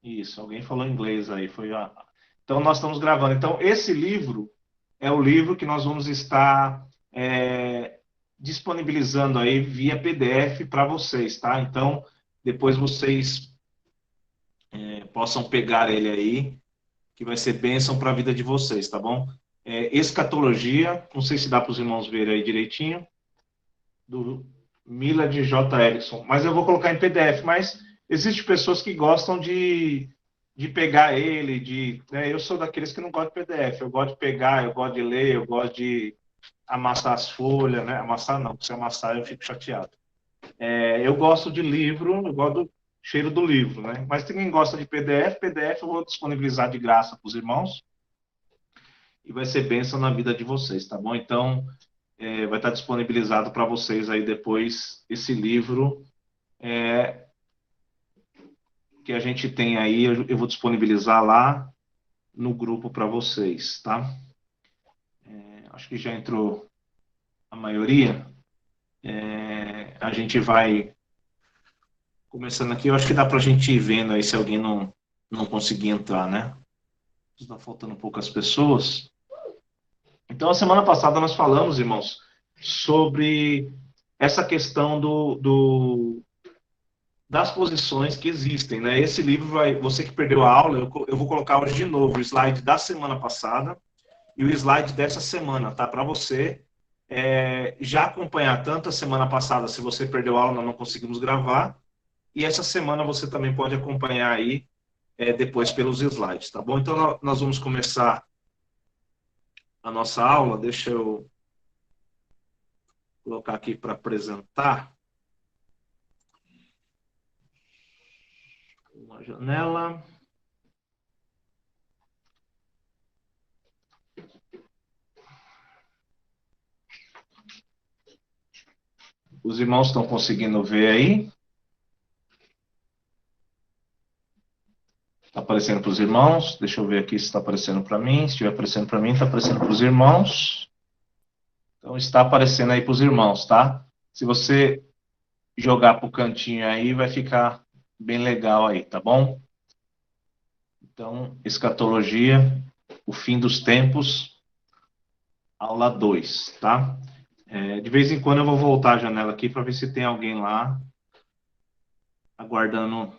Isso, alguém falou inglês aí. Então, nós estamos gravando. Então, esse livro é o livro que nós vamos estar disponibilizando aí via PDF para vocês, tá? Então, depois vocês possam pegar ele aí, que vai ser bênção para a vida de vocês, tá bom? Escatologia, não sei se dá para os irmãos verem aí direitinho, do Mila de J. Erickson, mas eu vou colocar em PDF, mas existem pessoas que gostam de pegar ele, eu sou daqueles que não gostam de PDF, eu gosto de pegar, eu gosto de ler, eu gosto de amassar as folhas, né? Amassar não, porque se amassar eu fico chateado. Eu gosto de livro, eu gosto do cheiro do livro, né? Mas quem gosta de PDF, PDF eu vou disponibilizar de graça para os irmãos e vai ser bênção na vida de vocês, tá bom? Então, vai estar disponibilizado para vocês aí depois esse livro que a gente tem aí, eu vou disponibilizar lá no grupo para vocês, tá? Acho que já entrou a maioria. A gente vai começando aqui, eu acho que dá para a gente ir vendo aí se alguém não conseguir entrar, né? Está faltando poucas pessoas. Então, a semana passada nós falamos, irmãos, sobre essa questão das posições que existem, né? Esse livro você que perdeu a aula, eu vou colocar hoje de novo o slide da semana passada e o slide dessa semana, tá? Para você já acompanhar tanto a semana passada, se você perdeu a aula, nós não conseguimos gravar, e essa semana você também pode acompanhar aí depois pelos slides, tá bom? Então, nós vamos começar a nossa aula. Deixa eu colocar aqui para apresentar uma janela. Os irmãos estão conseguindo ver aí? Está aparecendo para os irmãos? Deixa eu ver aqui se está aparecendo para mim. Se estiver aparecendo para mim, está aparecendo para os irmãos. Então, está aparecendo aí para os irmãos, tá? Se você jogar para o cantinho aí, vai ficar bem legal aí, tá bom? Então, escatologia, o fim dos tempos, aula 2, tá? De vez em quando eu vou voltar a janela aqui para ver se tem alguém lá aguardando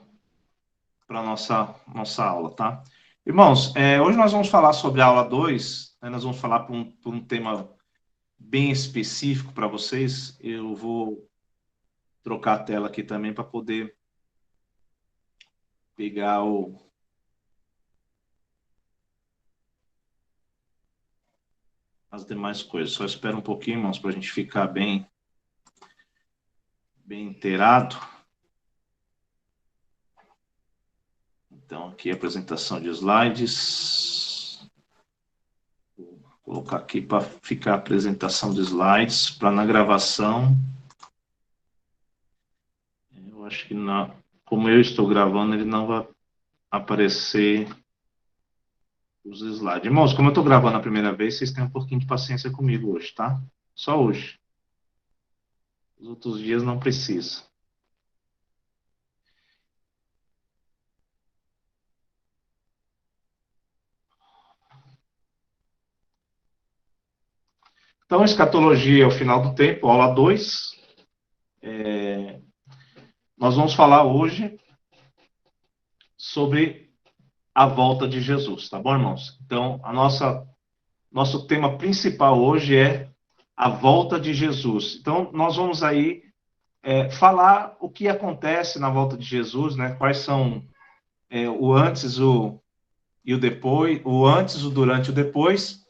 para a nossa aula, tá? Irmãos, hoje nós vamos falar sobre a aula 2, né? Nós vamos falar por um tema bem específico para vocês. Eu vou trocar a tela aqui também para poder pegar as demais coisas. Só espera um pouquinho, irmãos, para a gente ficar bem inteirado. Então, aqui a apresentação de slides. Vou colocar aqui para ficar a apresentação de slides, para na gravação. Eu acho que como eu estou gravando, ele não vai aparecer os slides. Irmãos, como eu estou gravando a primeira vez, vocês têm um pouquinho de paciência comigo hoje, tá? Só hoje. Os outros dias não precisa. Então, escatologia é o final do tempo, aula 2. Nós vamos falar hoje sobre a volta de Jesus, tá bom, irmãos? Então, nosso tema principal hoje é a volta de Jesus. Então, nós vamos aí falar o que acontece na volta de Jesus, né? Quais são o antes e o depois, o antes, o durante e o depois.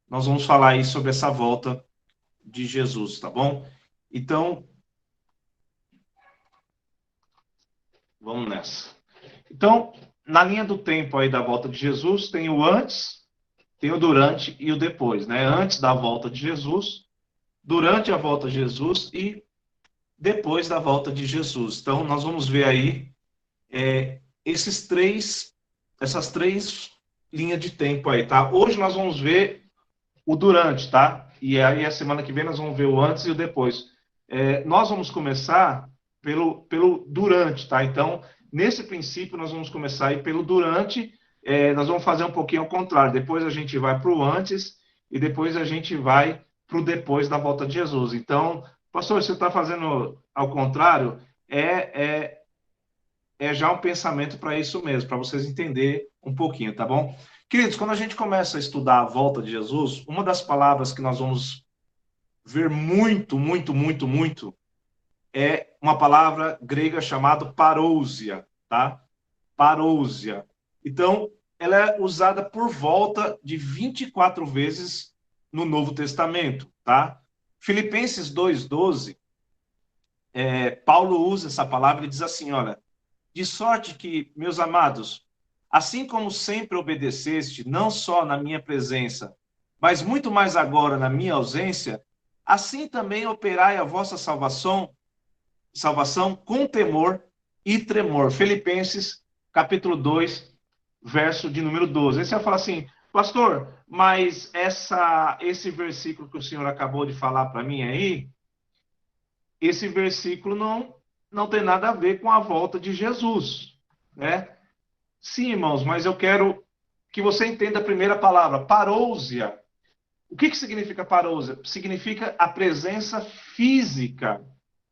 Nós vamos falar aí sobre essa volta de Jesus, tá bom? Então, vamos nessa. Então, na linha do tempo aí da volta de Jesus, tem o antes, tem o durante e o depois, né? Antes da volta de Jesus, durante a volta de Jesus e depois da volta de Jesus. Então, nós vamos ver aí essas três linhas de tempo aí, tá? Hoje nós vamos ver o durante, tá? E aí a semana que vem nós vamos ver o antes e o depois. Nós vamos começar pelo durante, tá? Então, nesse princípio, nós vamos começar aí pelo durante, nós vamos fazer um pouquinho ao contrário. Depois a gente vai para o antes e depois a gente vai para o depois da volta de Jesus. Então, pastor, você está fazendo ao contrário, é já um pensamento para isso mesmo, para vocês entenderem um pouquinho, tá bom? Queridos, quando a gente começa a estudar a volta de Jesus, uma das palavras que nós vamos ver muito, muito, muito, muito, é uma palavra grega chamada parousia, tá? Parousia. Então, ela é usada por volta de 24 vezes no Novo Testamento, tá? Filipenses 2:12, Paulo usa essa palavra e diz assim, olha, de sorte que, meus amados, assim como sempre obedeceste, não só na minha presença, mas muito mais agora na minha ausência, assim também operai a vossa salvação com temor e tremor. Filipenses, capítulo 2, verso de número 12. Aí você vai falar assim, pastor, mas esse versículo que o senhor acabou de falar para mim aí, esse versículo não tem nada a ver com a volta de Jesus, né? Sim, irmãos, mas eu quero que você entenda a primeira palavra, parousia. O que significa parousia? Significa a presença física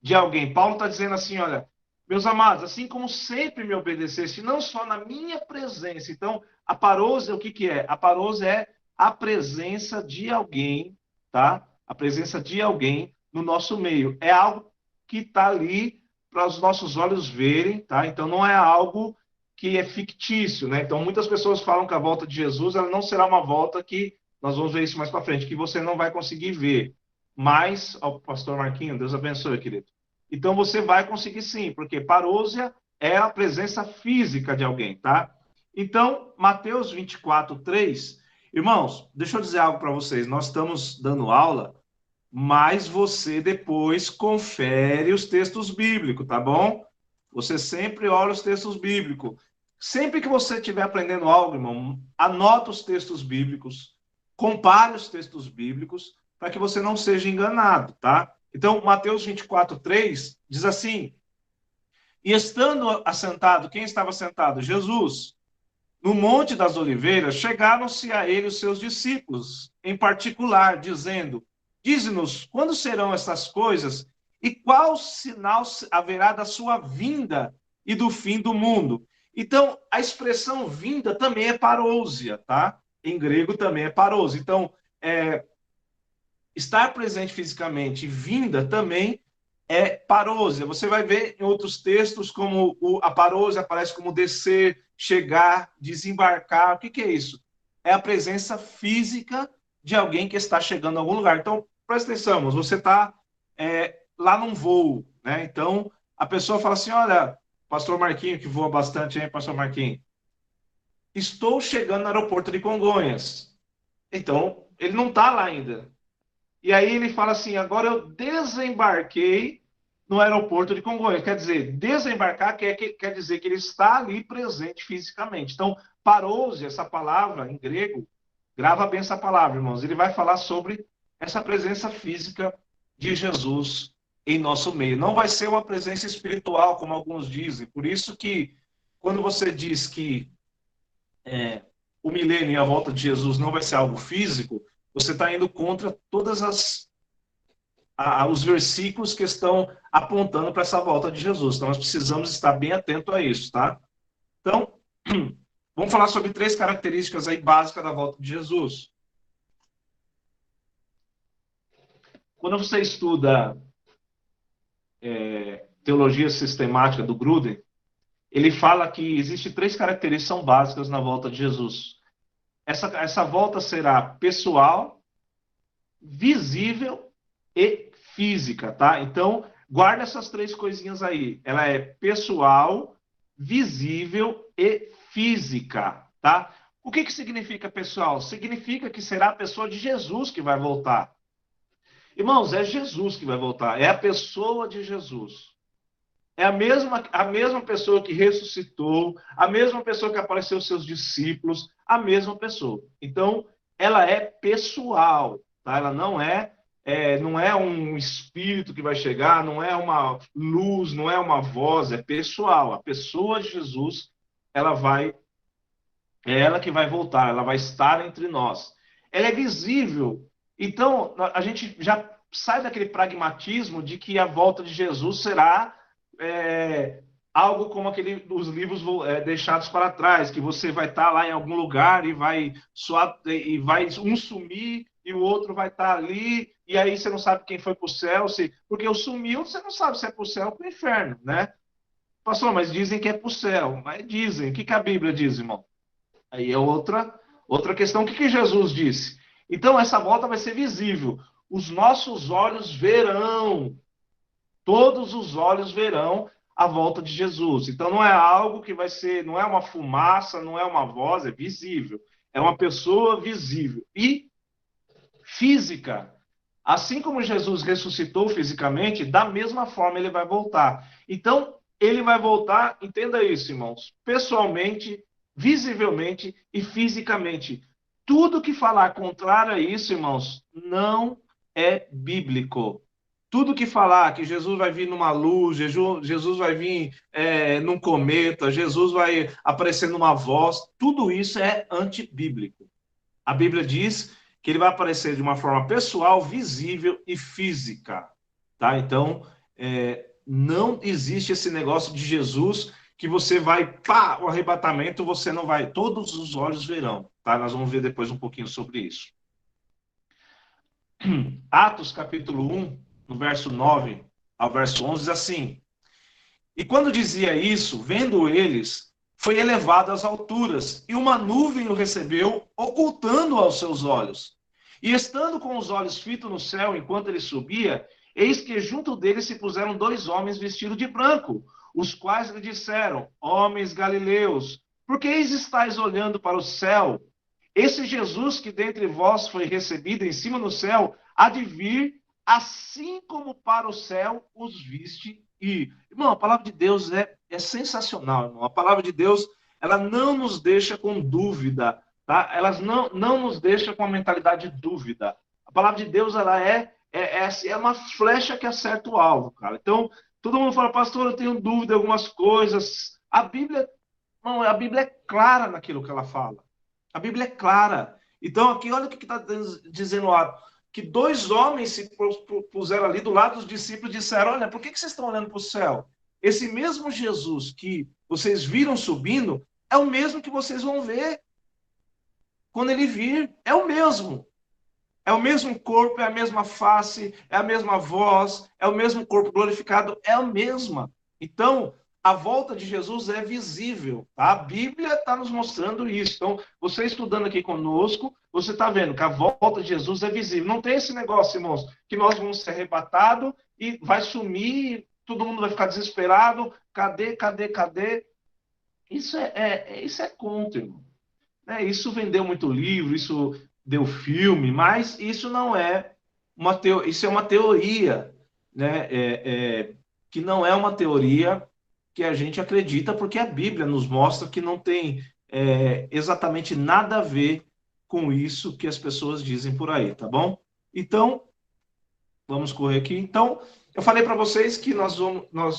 de alguém. Paulo está dizendo assim, olha, meus amados, assim como sempre me obedeceste, não só na minha presença. Então, a parousia, o que é? A parousia é a presença de alguém, tá? A presença de alguém no nosso meio. É algo que está ali para os nossos olhos verem, tá? Então, não é algo que é fictício, né? Então, muitas pessoas falam que a volta de Jesus ela não será uma volta que nós vamos ver isso mais para frente, que você não vai conseguir ver. Mas, ó, pastor Marquinhos, Deus abençoe, querido. Então você vai conseguir sim, porque parousia é a presença física de alguém, tá? Então, Mateus 24:3, irmãos, deixa eu dizer algo para vocês. Nós estamos dando aula, mas você depois confere os textos bíblicos, tá bom? Você sempre olha os textos bíblicos. Sempre que você estiver aprendendo algo, irmão, anota os textos bíblicos, compare os textos bíblicos, para que você não seja enganado, tá? Então, Mateus 24:3 diz assim, e estando assentado, quem estava sentado? Jesus. No Monte das Oliveiras, chegaram-se a ele os seus discípulos, em particular, dizendo, dize-nos, quando serão essas coisas e qual sinal haverá da sua vinda e do fim do mundo? Então, a expressão vinda também é parousia, tá? Em grego também é parousia. Então, estar presente fisicamente e vinda também é parousia. Você vai ver em outros textos como a parousia aparece como descer, chegar, desembarcar. O que é isso? É a presença física de alguém que está chegando a algum lugar. Então, presta atenção, você está lá num voo, né? Então, a pessoa fala assim, olha, pastor Marquinho, que voa bastante, hein, pastor Marquinho? Estou chegando no aeroporto de Congonhas. Então, ele não está lá ainda. E aí ele fala assim, agora eu desembarquei no aeroporto de Congonhas. Quer dizer, desembarcar quer dizer que ele está ali presente fisicamente. Então, parousia, essa palavra em grego, grava bem essa palavra, irmãos. Ele vai falar sobre essa presença física de Jesus em nosso meio. Não vai ser uma presença espiritual, como alguns dizem. Por isso que, quando você diz que o milênio e a volta de Jesus não vai ser algo físico, você está indo contra todas os versículos que estão apontando para essa volta de Jesus. Então, nós precisamos estar bem atento a isso, tá? Então, vamos falar sobre 3 características aí básicas da volta de Jesus. Quando você estuda teologia sistemática do Gruden, ele fala que existem 3 características são básicas na volta de Jesus. Essa volta será pessoal, visível e física, tá? Então, guarda essas 3 coisinhas aí. Ela é pessoal, visível e física, tá? O que significa pessoal? Significa que será a pessoa de Jesus que vai voltar. Irmãos, é Jesus que vai voltar, é a pessoa de Jesus. É a mesma pessoa que ressuscitou, a mesma pessoa que apareceu aos seus discípulos, a mesma pessoa. Então, ela é pessoal, tá? Ela não é não é um espírito que vai chegar, não é uma luz, não é uma voz, é pessoal. A pessoa de Jesus, ela vai, é ela que vai voltar, ela vai estar entre nós. Ela é visível. Então, a gente já sai daquele pragmatismo de que a volta de Jesus será é, algo como aquele dos livros deixados para trás, que você vai estar lá em algum lugar e vai suar, e vai um sumir e o outro vai estar ali, e aí você não sabe quem foi para o céu, porque o sumiu, você não sabe se é para o céu ou para o inferno, né? Pastor, mas dizem que é para o céu. Mas dizem. O que a Bíblia diz, irmão? Aí é outra questão. O que Jesus disse? Então, essa volta vai ser visível. Os nossos olhos verão, todos os olhos verão a volta de Jesus. Então, não é algo que vai ser, não é uma fumaça, não é uma voz, é visível. É uma pessoa visível. E física. Assim como Jesus ressuscitou fisicamente, da mesma forma ele vai voltar. Então, ele vai voltar, entenda isso, irmãos, pessoalmente, visivelmente e fisicamente. Tudo que falar contrário a isso, irmãos, não é bíblico. Tudo que falar que Jesus vai vir numa luz, Jesus vai vir num cometa, Jesus vai aparecer numa voz, tudo isso é antibíblico. A Bíblia diz que ele vai aparecer de uma forma pessoal, visível e física. Tá? Então, não existe esse negócio de Jesus que você vai, pá, o arrebatamento, você não vai, todos os olhos verão. Tá? Nós vamos ver depois um pouquinho sobre isso. Atos capítulo 1, no verso 9 ao verso 11, diz assim: E quando dizia isso, vendo eles, foi elevado às alturas, e uma nuvem o recebeu, ocultando aos seus olhos. E estando com os olhos fitos no céu, enquanto ele subia, eis que junto dele se puseram dois homens vestidos de branco, os quais lhe disseram: Homens galileus, por que estáis olhando para o céu? Esse Jesus que dentre vós foi recebido em cima no céu, há de vir, assim como para o céu os viste ir. Irmão, a palavra de Deus é sensacional, irmão. A palavra de Deus, ela não nos deixa com dúvida, tá? Ela não nos deixa com a mentalidade de dúvida. A palavra de Deus, ela é uma flecha que acerta o alvo, cara. Então, todo mundo fala, pastor, eu tenho dúvida em algumas coisas. A Bíblia é clara naquilo que ela fala. A Bíblia é clara. Então, aqui, olha o que está dizendo lá. Que dois homens se puseram ali do lado dos discípulos e disseram: Olha, por que vocês estão olhando para o céu? Esse mesmo Jesus que vocês viram subindo é o mesmo que vocês vão ver quando ele vir. É o mesmo. É o mesmo corpo, é a mesma face, é a mesma voz, é o mesmo corpo glorificado, é a mesma. Então, a volta de Jesus é visível. Tá? A Bíblia está nos mostrando isso. Então, você estudando aqui conosco, você está vendo que a volta de Jesus é visível. Não tem esse negócio, irmãos, que nós vamos ser arrebatados e vai sumir, todo mundo vai ficar desesperado. Cadê? Isso é contra, irmão. Isso vendeu muito livro, isso deu filme, mas isso não é isso é uma teoria, né? Que não é uma teoria que a gente acredita, porque a Bíblia nos mostra que não tem exatamente nada a ver com isso que as pessoas dizem por aí, tá bom? Então, vamos correr aqui. Então, eu falei para vocês que nós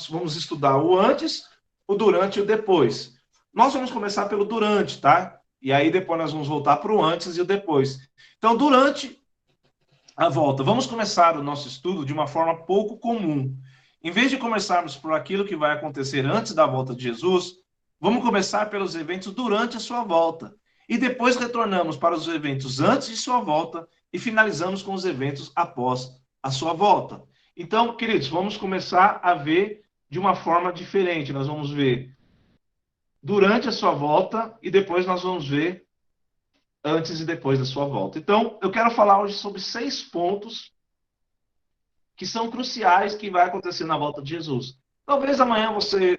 vamos estudar o antes, o durante e o depois. Nós vamos começar pelo durante, tá? E aí depois nós vamos voltar para o antes e o depois. Então, durante a volta, vamos começar o nosso estudo de uma forma pouco comum. Em vez de começarmos por aquilo que vai acontecer antes da volta de Jesus, vamos começar pelos eventos durante a sua volta. E depois retornamos para os eventos antes de sua volta e finalizamos com os eventos após a sua volta. Então, queridos, vamos começar a ver de uma forma diferente. Nós vamos ver durante a sua volta e depois nós vamos ver antes e depois da sua volta. Então, eu quero falar hoje sobre 6 pontos que são cruciais que vai acontecer na volta de Jesus. Talvez amanhã você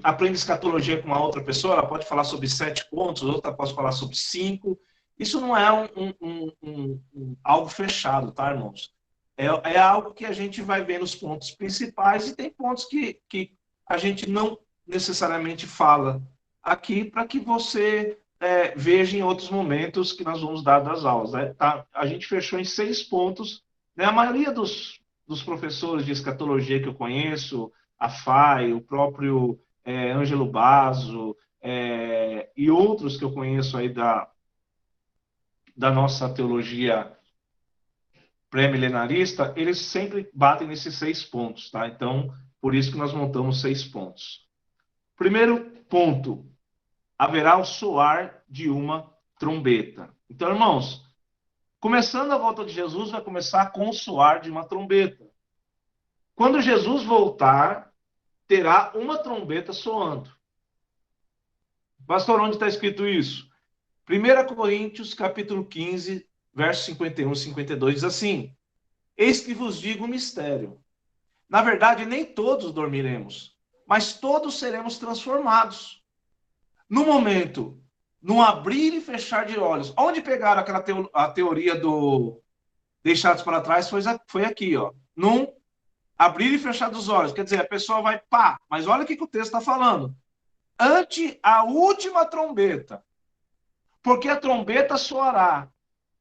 aprenda escatologia com uma outra pessoa, ela pode falar sobre 7 pontos, outra pode falar sobre 5. Isso não é algo fechado, tá, irmãos? É algo que a gente vai ver nos pontos principais e tem pontos que a gente não necessariamente fala aqui para que você veja em outros momentos que nós vamos dar das aulas. Né? Tá? A gente fechou em 6 pontos. Né? A maioria dos professores de escatologia que eu conheço, a FAI, o próprio Ângelo Basso, e outros que eu conheço aí da nossa teologia pré-milenarista, eles sempre batem nesses 6 pontos. Tá? Então, por isso que nós montamos 6 pontos. Primeiro ponto, haverá o soar de uma trombeta. Então, irmãos, começando a volta de Jesus, vai começar com o soar de uma trombeta. Quando Jesus voltar, terá uma trombeta soando. Pastor, onde está escrito isso? 1 Coríntios, capítulo 15, versos 51 e 52, diz assim: Eis que vos digo um mistério. Na verdade, nem todos dormiremos, mas todos seremos transformados. No momento, num abrir e fechar de olhos. Onde pegaram aquela a teoria do deixados para trás foi aqui, ó. Num abrir e fechar dos olhos. Quer dizer, a pessoa vai pá, mas olha o que o texto está falando. Ante a última trombeta. Porque a trombeta soará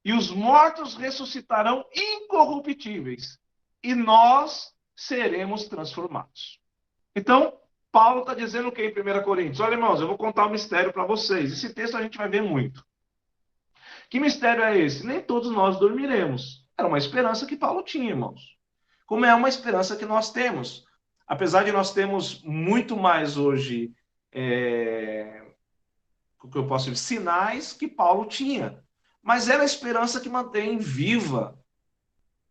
e os mortos ressuscitarão incorruptíveis e nós seremos transformados. Então, Paulo está dizendo o que em 1 Coríntios? Olha, irmãos, eu vou contar um mistério para vocês. Esse texto a gente vai ver muito. Que mistério é esse? Nem todos nós dormiremos. Era uma esperança que Paulo tinha, irmãos. Como é uma esperança que nós temos. Apesar de nós termos muito mais hoje, o que eu posso dizer, sinais que Paulo tinha. Mas era a esperança que mantém viva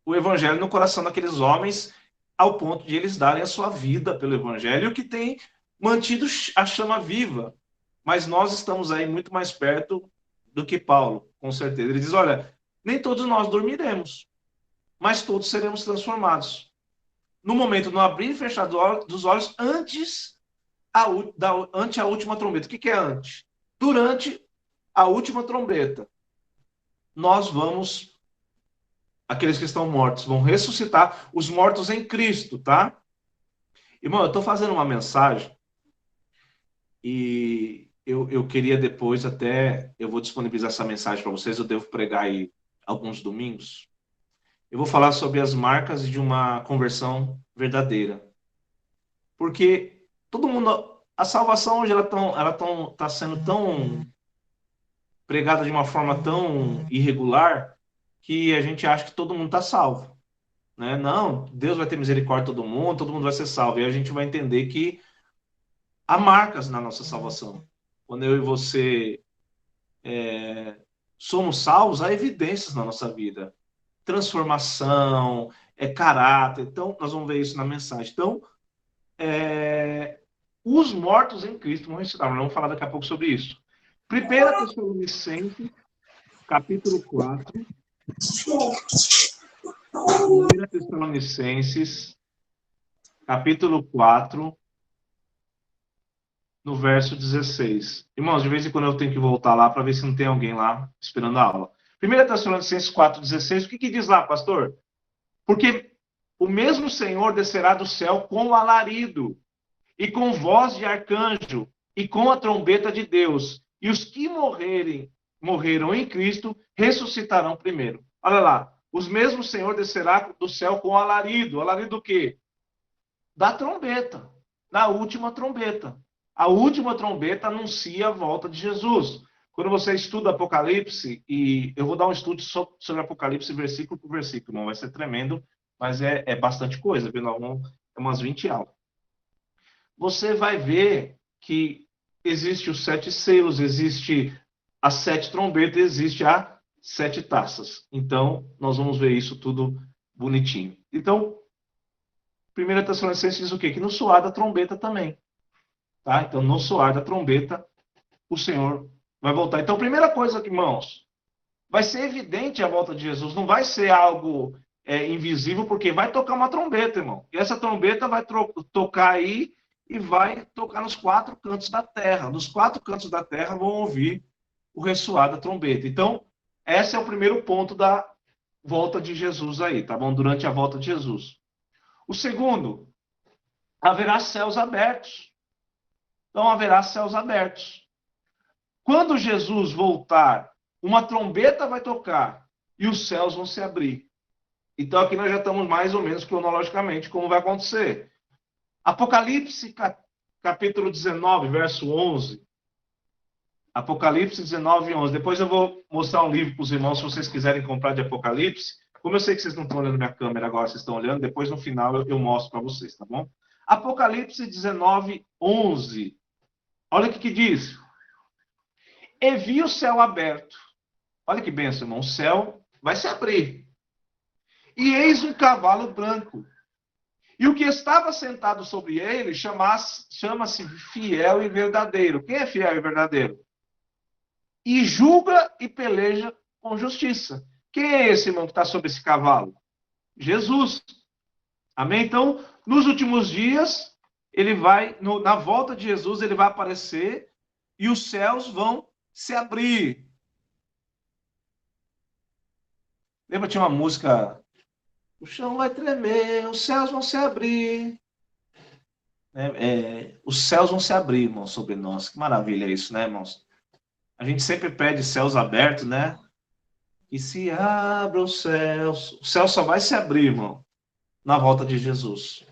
o evangelho no coração daqueles homens, ao ponto de eles darem a sua vida pelo evangelho, o que tem mantido a chama viva. Mas nós estamos aí muito mais perto do que Paulo, com certeza. Ele diz, olha, nem todos nós dormiremos, mas todos seremos transformados. No momento, no abrir e fechar dos olhos, ante a última trombeta. O que é antes? Durante a última trombeta, nós vamos, aqueles que estão mortos, vão ressuscitar, os mortos em Cristo, tá? Irmão, eu estou fazendo uma mensagem e eu queria depois até, eu vou disponibilizar essa mensagem para vocês, eu devo pregar aí alguns domingos. Eu vou falar sobre as marcas de uma conversão verdadeira. Porque todo mundo, a salvação hoje ela tá sendo tão pregada de uma forma tão irregular que a gente acha que todo mundo está salvo. Né? Não, Deus vai ter misericórdia de todo mundo vai ser salvo. E a gente vai entender que há marcas na nossa salvação. Quando eu e você somos salvos, há evidências na nossa vida. Transformação, caráter. Então, nós vamos ver isso na mensagem. Então, os mortos em Cristo vão ressuscitar. Nós vamos falar daqui a pouco sobre isso. 1 Tessalonicenses, capítulo 4. 1 Tessalonicenses, capítulo 4, no verso 16. Irmãos, de vez em quando eu tenho que voltar lá para ver se não tem alguém lá esperando a aula. 1 Tessalonicenses 4, 16, o que diz lá, pastor? Porque o mesmo Senhor descerá do céu com alarido, e com voz de arcanjo, e com a trombeta de Deus. E os que morreram em Cristo, ressuscitarão primeiro. Olha lá, os mesmos Senhor descerá do céu com alarido. Alarido do quê? Da trombeta, da última trombeta. A última trombeta anuncia a volta de Jesus. Quando você estuda Apocalipse, e eu vou dar um estudo sobre Apocalipse versículo por versículo, não vai ser tremendo, mas é bastante coisa, viu? É umas 20 aulas. Você vai ver que existe os 7 selos, existe as 7 trombetas, existe as 7 taças. Então, nós vamos ver isso tudo bonitinho. Então, 1 Tessalonicenses diz o quê? Que no soar da trombeta também. Tá? Então, no soar da trombeta, o Senhor vai voltar. Então, primeira coisa, irmãos, vai ser evidente a volta de Jesus. Não vai ser algo invisível, porque vai tocar uma trombeta, irmão. E essa trombeta vai tocar aí e vai tocar nos 4 cantos da terra. Nos 4 cantos da terra vão ouvir o ressoar da trombeta. Então, esse é o primeiro ponto da volta de Jesus aí, tá bom? Durante a volta de Jesus. O segundo, haverá céus abertos. Então, haverá céus abertos. quando Jesus voltar, uma trombeta vai tocar e os céus vão se abrir. Então aqui nós já estamos mais ou menos cronologicamente como vai acontecer. Apocalipse capítulo 19, verso 11. Apocalipse 19, 11. Depois eu vou mostrar um livro para os irmãos, se vocês quiserem comprar de Apocalipse. Como eu sei que vocês não estão olhando minha câmera agora, vocês estão olhando, depois no final eu mostro para vocês, tá bom? Apocalipse 19, 11. Olha o que diz. E vi o céu aberto. Olha que benção, irmão. O céu vai se abrir. E eis um cavalo branco. E o que estava sentado sobre ele chama-se fiel e verdadeiro. Quem é fiel e verdadeiro? E julga e peleja com justiça. Quem é esse, irmão, que está sobre esse cavalo? Jesus. Amém? Então, nos últimos dias, ele vai, na volta de Jesus, ele vai aparecer e os céus vão se abrir. Lembra, tinha uma música, o chão vai tremer, os céus vão se abrir. Os céus vão se abrir, irmão, sobre nós. Que maravilha isso, né, irmãos? A gente sempre pede céus abertos, né? E se abra os céus. O céu só vai se abrir, irmão, na volta de Jesus.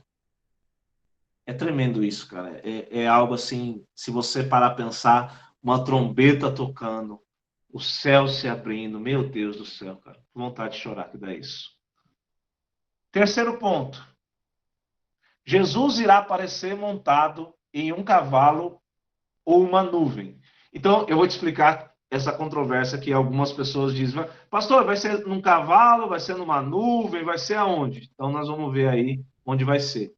É tremendo isso, cara. É algo assim, se você parar a pensar, uma trombeta tocando, o céu se abrindo. Meu Deus do céu, cara. Que vontade de chorar que dá isso. Terceiro ponto. Jesus irá aparecer montado em um cavalo ou uma nuvem. Então, eu vou te explicar essa controvérsia que algumas pessoas dizem, pastor, vai ser num cavalo, vai ser numa nuvem, vai ser aonde? Então, nós vamos ver aí onde vai ser.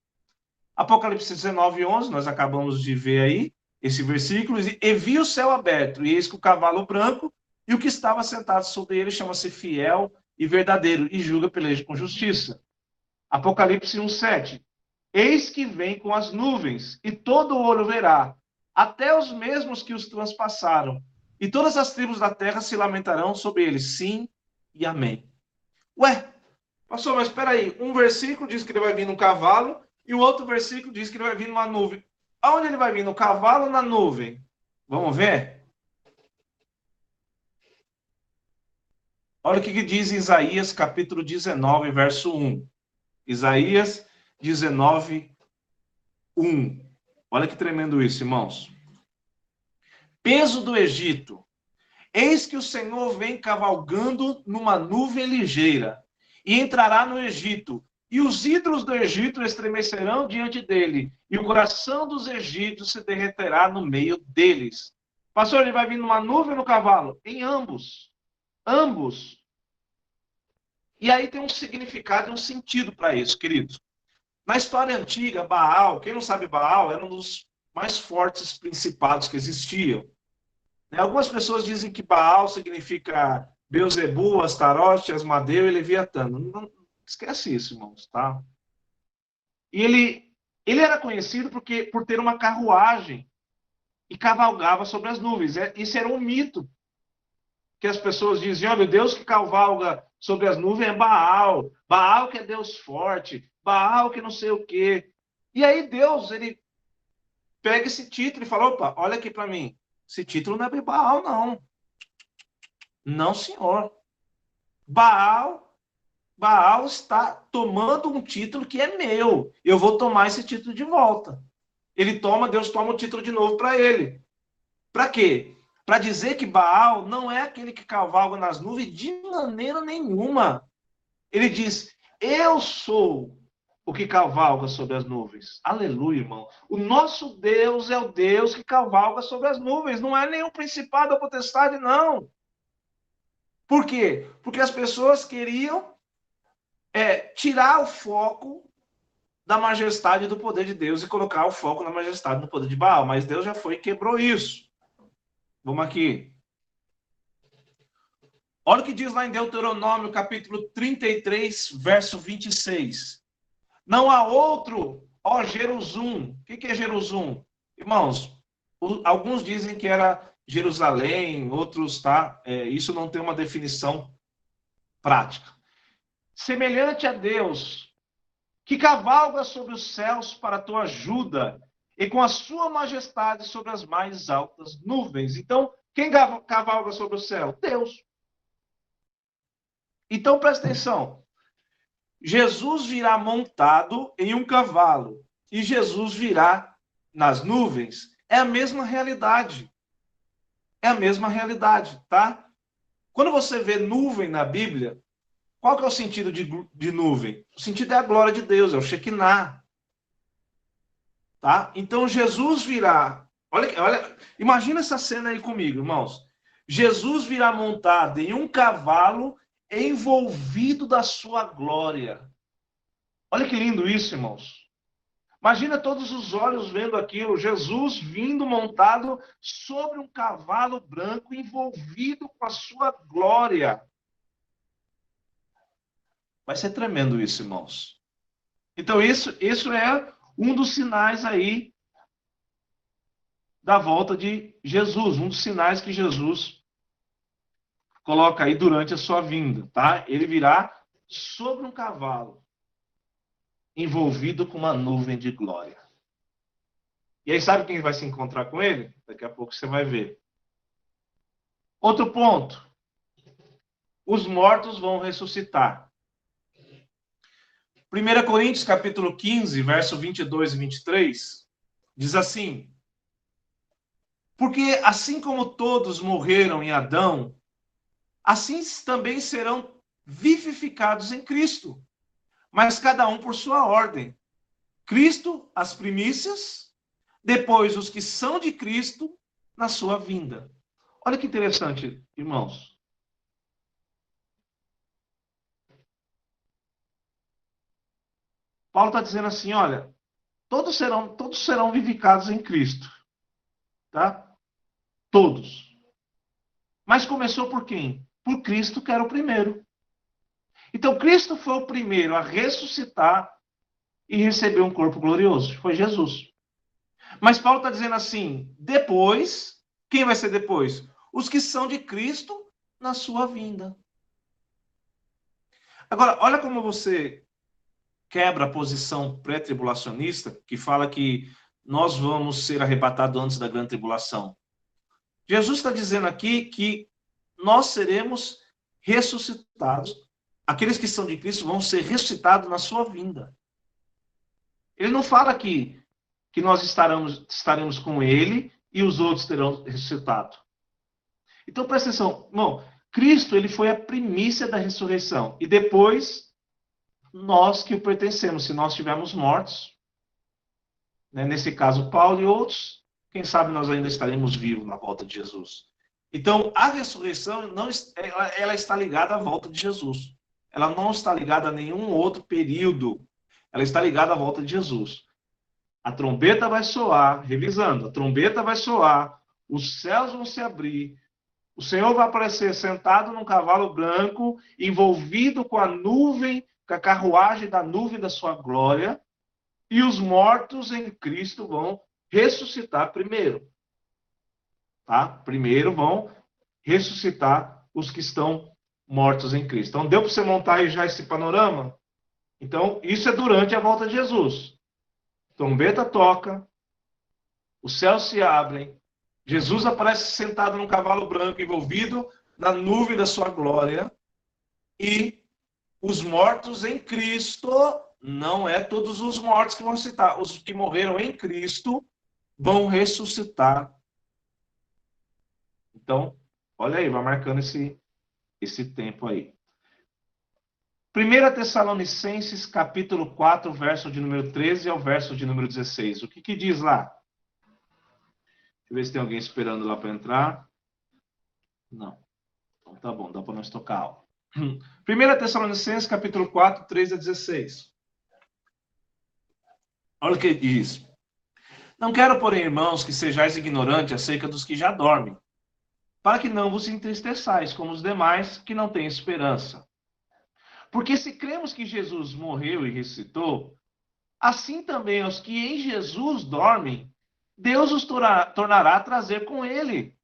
Apocalipse 19, 11, nós acabamos de ver aí, esse versículo, e vi o céu aberto, e eis que o cavalo branco, e o que estava sentado sobre ele chama-se fiel e verdadeiro, e julga peleja com justiça. Apocalipse 1, 7. Eis que vem com as nuvens, e todo o olho verá, até os mesmos que os transpassaram, e todas as tribos da terra se lamentarão sobre ele, sim e amém. Ué, pastor, mas espera aí, um versículo diz que ele vai vir num cavalo, e o outro versículo diz que ele vai vir numa nuvem. Aonde ele vai vir, no cavalo ou na nuvem? Vamos ver? Olha o que diz Isaías, capítulo 19, verso 1. Isaías 19, 1. Olha que tremendo isso, irmãos. Peso do Egito. Eis que o Senhor vem cavalgando numa nuvem ligeira, e entrará no Egito, e os ídolos do Egito estremecerão diante dele, e o coração dos egípcios se derreterá no meio deles. Pastor, ele vai vir numa nuvem ou no cavalo? Em ambos. Ambos. E aí tem um significado e um sentido para isso, queridos. Na história antiga, Baal, quem não sabe Baal, era um dos mais fortes principados que existiam. Algumas pessoas dizem que Baal significa Beelzebu, Astarote, Asmadeu e Leviatã. Não esquece isso, irmãos, tá? E ele era conhecido por ter uma carruagem e cavalgava sobre as nuvens. Isso era um mito. Que as pessoas diziam, olha, o Deus que cavalga sobre as nuvens é Baal. Baal que é Deus forte. Baal que não sei o quê. E aí Deus, ele pega esse título e fala, opa, olha aqui para mim. Esse título não é de Baal, não. Não, senhor. Baal está tomando um título que é meu. Eu vou tomar esse título de volta. Deus toma o título de novo para ele. Para quê? Para dizer que Baal não é aquele que cavalga nas nuvens de maneira nenhuma. Ele diz, eu sou o que cavalga sobre as nuvens. Aleluia, irmão. O nosso Deus é o Deus que cavalga sobre as nuvens. Não é nenhum principado ou potestade, não. Por quê? Porque as pessoas queriam tirar o foco da majestade e do poder de Deus e colocar o foco na majestade e no poder de Baal. Mas Deus já foi e quebrou isso. Vamos aqui. Olha o que diz lá em Deuteronômio, capítulo 33, verso 26. Não há outro, ó Jerusalém. O que é Jerusalém? Irmãos, alguns dizem que era Jerusalém, outros, tá? Isso não tem uma definição prática. Semelhante a Deus, que cavalga sobre os céus para a tua ajuda, e com a sua majestade sobre as mais altas nuvens. Então, Quem cavalga sobre o céu? Deus. Então, presta atenção. Jesus virá montado em um cavalo e Jesus virá nas nuvens. É a mesma realidade. É a mesma realidade, tá? Quando você vê nuvem na Bíblia, qual que é o sentido de nuvem? O sentido é a glória de Deus, é o Shekinah. Tá? Então Jesus virá. Olha, imagina essa cena aí comigo, irmãos. Jesus virá montado em um cavalo envolvido da sua glória. Olha que lindo isso, irmãos. Imagina todos os olhos vendo aquilo, Jesus vindo montado sobre um cavalo branco, envolvido com a sua glória. Vai ser tremendo isso, irmãos. Então, isso é um dos sinais aí da volta de Jesus, um dos sinais que Jesus coloca aí durante a sua vinda, tá? Ele virá sobre um cavalo, envolvido com uma nuvem de glória. E aí, sabe quem vai se encontrar com ele? Daqui a pouco você vai ver. Outro ponto. Os mortos vão ressuscitar. 1 Coríntios, capítulo 15, verso 22 e 23, diz assim: porque assim como todos morreram em Adão, assim também serão vivificados em Cristo, mas cada um por sua ordem. Cristo, as primícias, depois os que são de Cristo na sua vinda. Olha que interessante, irmãos. Paulo está dizendo assim, olha, todos serão vivificados em Cristo, tá? Todos. Mas começou por quem? Por Cristo, que era o primeiro. Então, Cristo foi o primeiro a ressuscitar e receber um corpo glorioso. Foi Jesus. Mas Paulo está dizendo assim, depois, quem vai ser depois? Os que são de Cristo na sua vinda. Agora, olha como você quebra a posição pré-tribulacionista, que fala que nós vamos ser arrebatados antes da grande tribulação. Jesus está dizendo aqui que nós seremos ressuscitados. Aqueles que são de Cristo vão ser ressuscitados na sua vinda. Ele não fala que nós estaremos com ele e os outros terão ressuscitado. Então, presta atenção, irmão. Cristo, ele foi a primícia da ressurreição. E depois, nós que o pertencemos, se nós estivermos mortos, né, nesse caso, Paulo e outros, quem sabe nós ainda estaremos vivos na volta de Jesus. Então, a ressurreição, ela está ligada à volta de Jesus. Ela não está ligada a nenhum outro período. Ela está ligada à volta de Jesus. A trombeta vai soar, revisando, a trombeta vai soar, os céus vão se abrir, o Senhor vai aparecer sentado num cavalo branco, envolvido com a nuvem, com a carruagem da nuvem da sua glória, e os mortos em Cristo vão ressuscitar primeiro. Tá? Primeiro vão ressuscitar os que estão mortos em Cristo. Então, deu para você montar aí já esse panorama? Então, isso é durante a volta de Jesus. Trombeta toca, os céus se abrem, Jesus aparece sentado num cavalo branco, envolvido na nuvem da sua glória, e os mortos em Cristo, não é todos os mortos que vão ressuscitar, os que morreram em Cristo vão ressuscitar. Então, olha aí, vai marcando esse tempo aí. 1 Tessalonicenses, capítulo 4, verso de número 13 ao verso de número 16. O que diz lá? Deixa eu ver se tem alguém esperando lá para entrar. Não. Então tá bom, dá para nós tocar a aula. 1 Tessalonicenses, capítulo 4, 13 a 16. Olha o que diz. Não quero, porém, irmãos, que sejais ignorantes acerca dos que já dormem, para que não vos entristeçais como os demais que não têm esperança. Porque se cremos que Jesus morreu e ressuscitou, assim também os que em Jesus dormem, Deus os tornará a trazer com ele.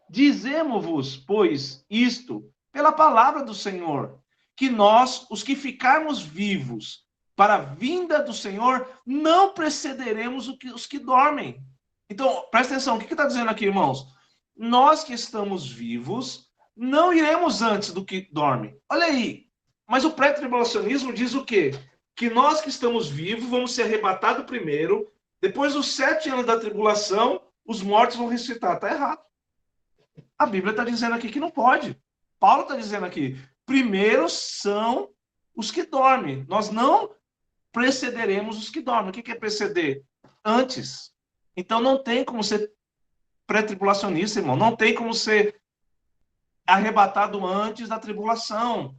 Dizemo-vos, pois, isto, pela palavra do Senhor, que nós, os que ficarmos vivos para a vinda do Senhor, não precederemos os que dormem. Então, presta atenção, o que está dizendo aqui, irmãos? nós que estamos vivos não iremos antes do que dorme. Olha aí. Mas o pré-tribulacionismo diz o quê? Que nós que estamos vivos vamos ser arrebatados primeiro, depois dos 7 anos da tribulação, os mortos vão ressuscitar. Está errado. A Bíblia está dizendo aqui que não pode. Paulo está dizendo aqui, primeiro são os que dormem. Nós não precederemos os que dormem. O que é preceder? Antes. Então não tem como ser pré-tribulacionista, irmão. Não tem como ser arrebatado antes da tribulação.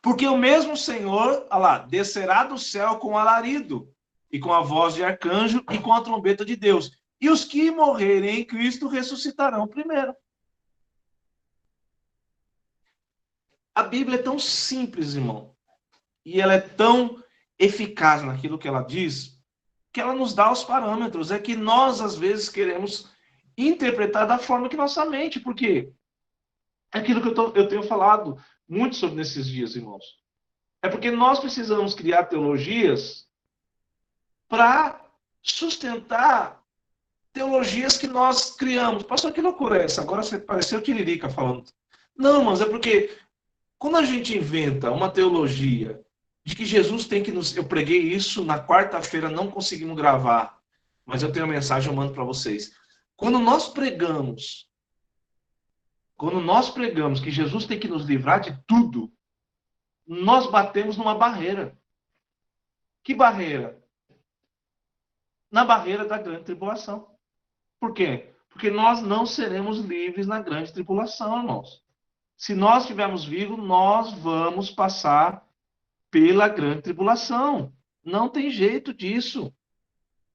Porque o mesmo Senhor, olha lá, descerá do céu com alarido, e com a voz de arcanjo, e com a trombeta de Deus. E os que morrerem em Cristo ressuscitarão primeiro. A Bíblia é tão simples, irmão, e ela é tão eficaz naquilo que ela diz, que ela nos dá os parâmetros. É que nós, às vezes, queremos interpretar da forma que nossa mente, porque é aquilo que eu tenho falado muito sobre nesses dias, irmãos. É porque nós precisamos criar teologias para sustentar teologias que nós criamos. Pastor, que loucura é essa? Agora você pareceu Tiririca falando. Não, mas é porque quando a gente inventa uma teologia de que Jesus tem que nos... Eu preguei isso na quarta-feira, não conseguimos gravar, mas eu tenho uma mensagem, eu mando para vocês. Quando nós pregamos que Jesus tem que nos livrar de tudo, nós batemos numa barreira. Que barreira? Na barreira da grande tribulação. Por quê? Porque nós não seremos livres na grande tribulação, irmãos. Se nós estivermos vivos, nós vamos passar pela grande tribulação. Não tem jeito disso.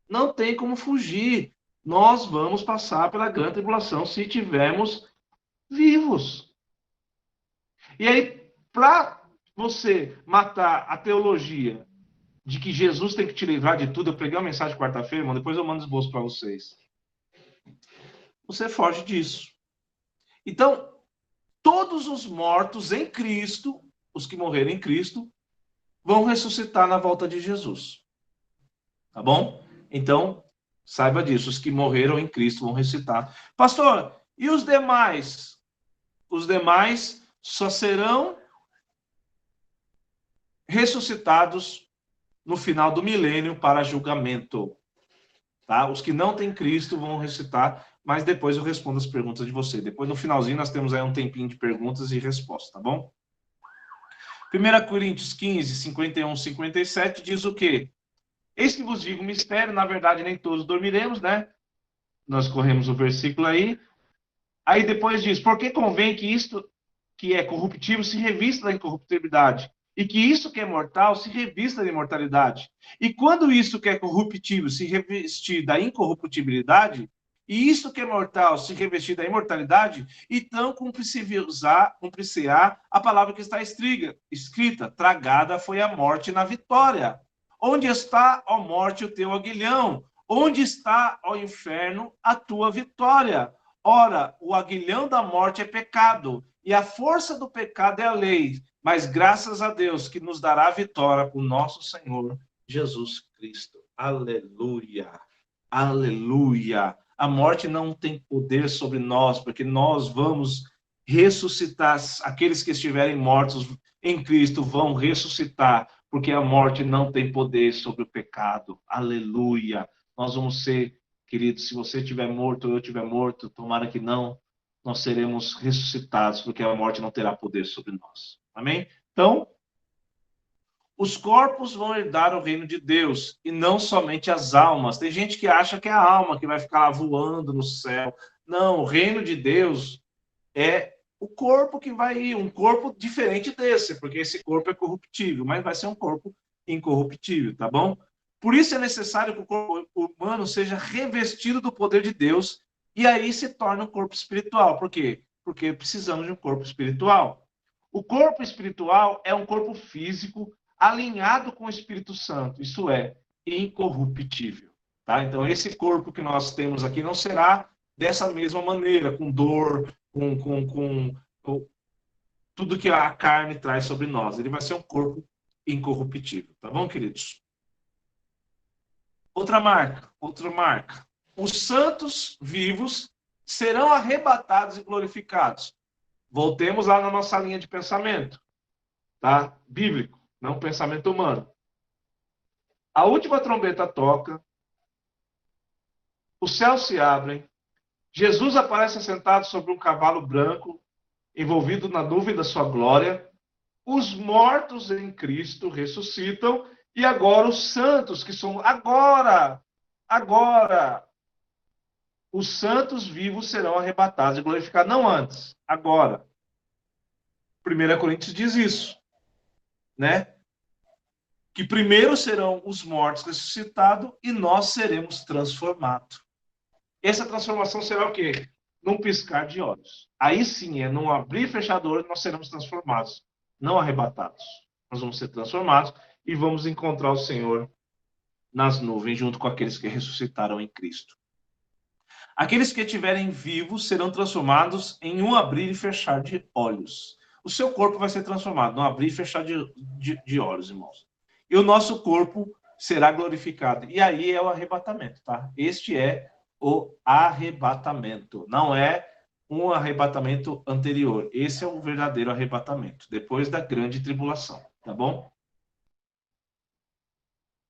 Não tem como fugir. Nós vamos passar pela grande tribulação se estivermos vivos. E aí, para você matar a teologia de que Jesus tem que te livrar de tudo, eu preguei uma mensagem quarta-feira, mas depois eu mando esboço para vocês. Você foge disso. Então, todos os mortos em Cristo, os que morreram em Cristo, vão ressuscitar na volta de Jesus. Tá bom? Então, saiba disso. Os que morreram em Cristo vão ressuscitar. Pastor, e os demais? Os demais só serão ressuscitados no final do milênio para julgamento. Tá? Os que não têm Cristo vão ressuscitar, mas depois eu respondo as perguntas de você. Depois, no finalzinho, nós temos aí um tempinho de perguntas e respostas, tá bom? 1 Coríntios 15, 51, 57 diz o quê? Eis que vos digo mistério, na verdade nem todos dormiremos, né? Nós corremos o versículo aí. Aí depois diz, porque convém que isto que é corruptível se revista da incorruptibilidade, e que isso que é mortal se revista da imortalidade. E quando isso que é corruptível se revestir da incorruptibilidade, e isso que é mortal se revestir da imortalidade, então cumprir-se-á a palavra que está escrita, tragada foi a morte na vitória. Onde está, ó morte, o teu aguilhão? Onde está, ó inferno, a tua vitória? Ora, o aguilhão da morte é pecado, e a força do pecado é a lei. Mas graças a Deus que nos dará a vitória com nosso Senhor Jesus Cristo. Aleluia! Aleluia! A morte não tem poder sobre nós, porque nós vamos ressuscitar. Aqueles que estiverem mortos em Cristo vão ressuscitar, porque a morte não tem poder sobre o pecado. Aleluia! Nós vamos ser, queridos, se você estiver morto ou eu estiver morto, tomara que não, nós seremos ressuscitados, porque a morte não terá poder sobre nós. Amém? Então, os corpos vão herdar o reino de Deus, e não somente as almas. Tem gente que acha que é a alma que vai ficar lá voando no céu. Não, o reino de Deus é o corpo que vai ir, um corpo diferente desse, porque esse corpo é corruptível, mas vai ser um corpo incorruptível, tá bom? Por isso é necessário que o corpo humano seja revestido do poder de Deus, e aí se torna um corpo espiritual. Por quê? Porque precisamos de um corpo espiritual. O corpo espiritual é um corpo físico alinhado com o Espírito Santo, isso é, incorruptível. Tá? Então, esse corpo que nós temos aqui não será dessa mesma maneira, com dor, com tudo que a carne traz sobre nós. Ele vai ser um corpo incorruptível. Tá bom, queridos? Outra marca. Os santos vivos serão arrebatados e glorificados. Voltemos lá na nossa linha de pensamento, tá? Bíblico, não pensamento humano. A última trombeta toca, os céus se abrem, Jesus aparece sentado sobre um cavalo branco, envolvido na nuvem da sua glória, os mortos em Cristo ressuscitam, e agora os santos, que são agora, os santos vivos serão arrebatados e glorificados, não antes, agora. 1 Coríntios diz isso, né? Que primeiro serão os mortos ressuscitados e nós seremos transformados. Essa transformação será o quê? Num piscar de olhos. Aí sim, é num abrir e fechar de olhos, nós seremos transformados, não arrebatados. Nós vamos ser transformados e vamos encontrar o Senhor nas nuvens, junto com aqueles que ressuscitaram em Cristo. Aqueles que estiverem vivos serão transformados em um abrir e fechar de olhos. O seu corpo vai ser transformado num abrir e fechar de olhos, irmãos. E o nosso corpo será glorificado. E aí é o arrebatamento, tá? Este é o arrebatamento. Não é um arrebatamento anterior. Esse é o verdadeiro arrebatamento, depois da grande tribulação, tá bom?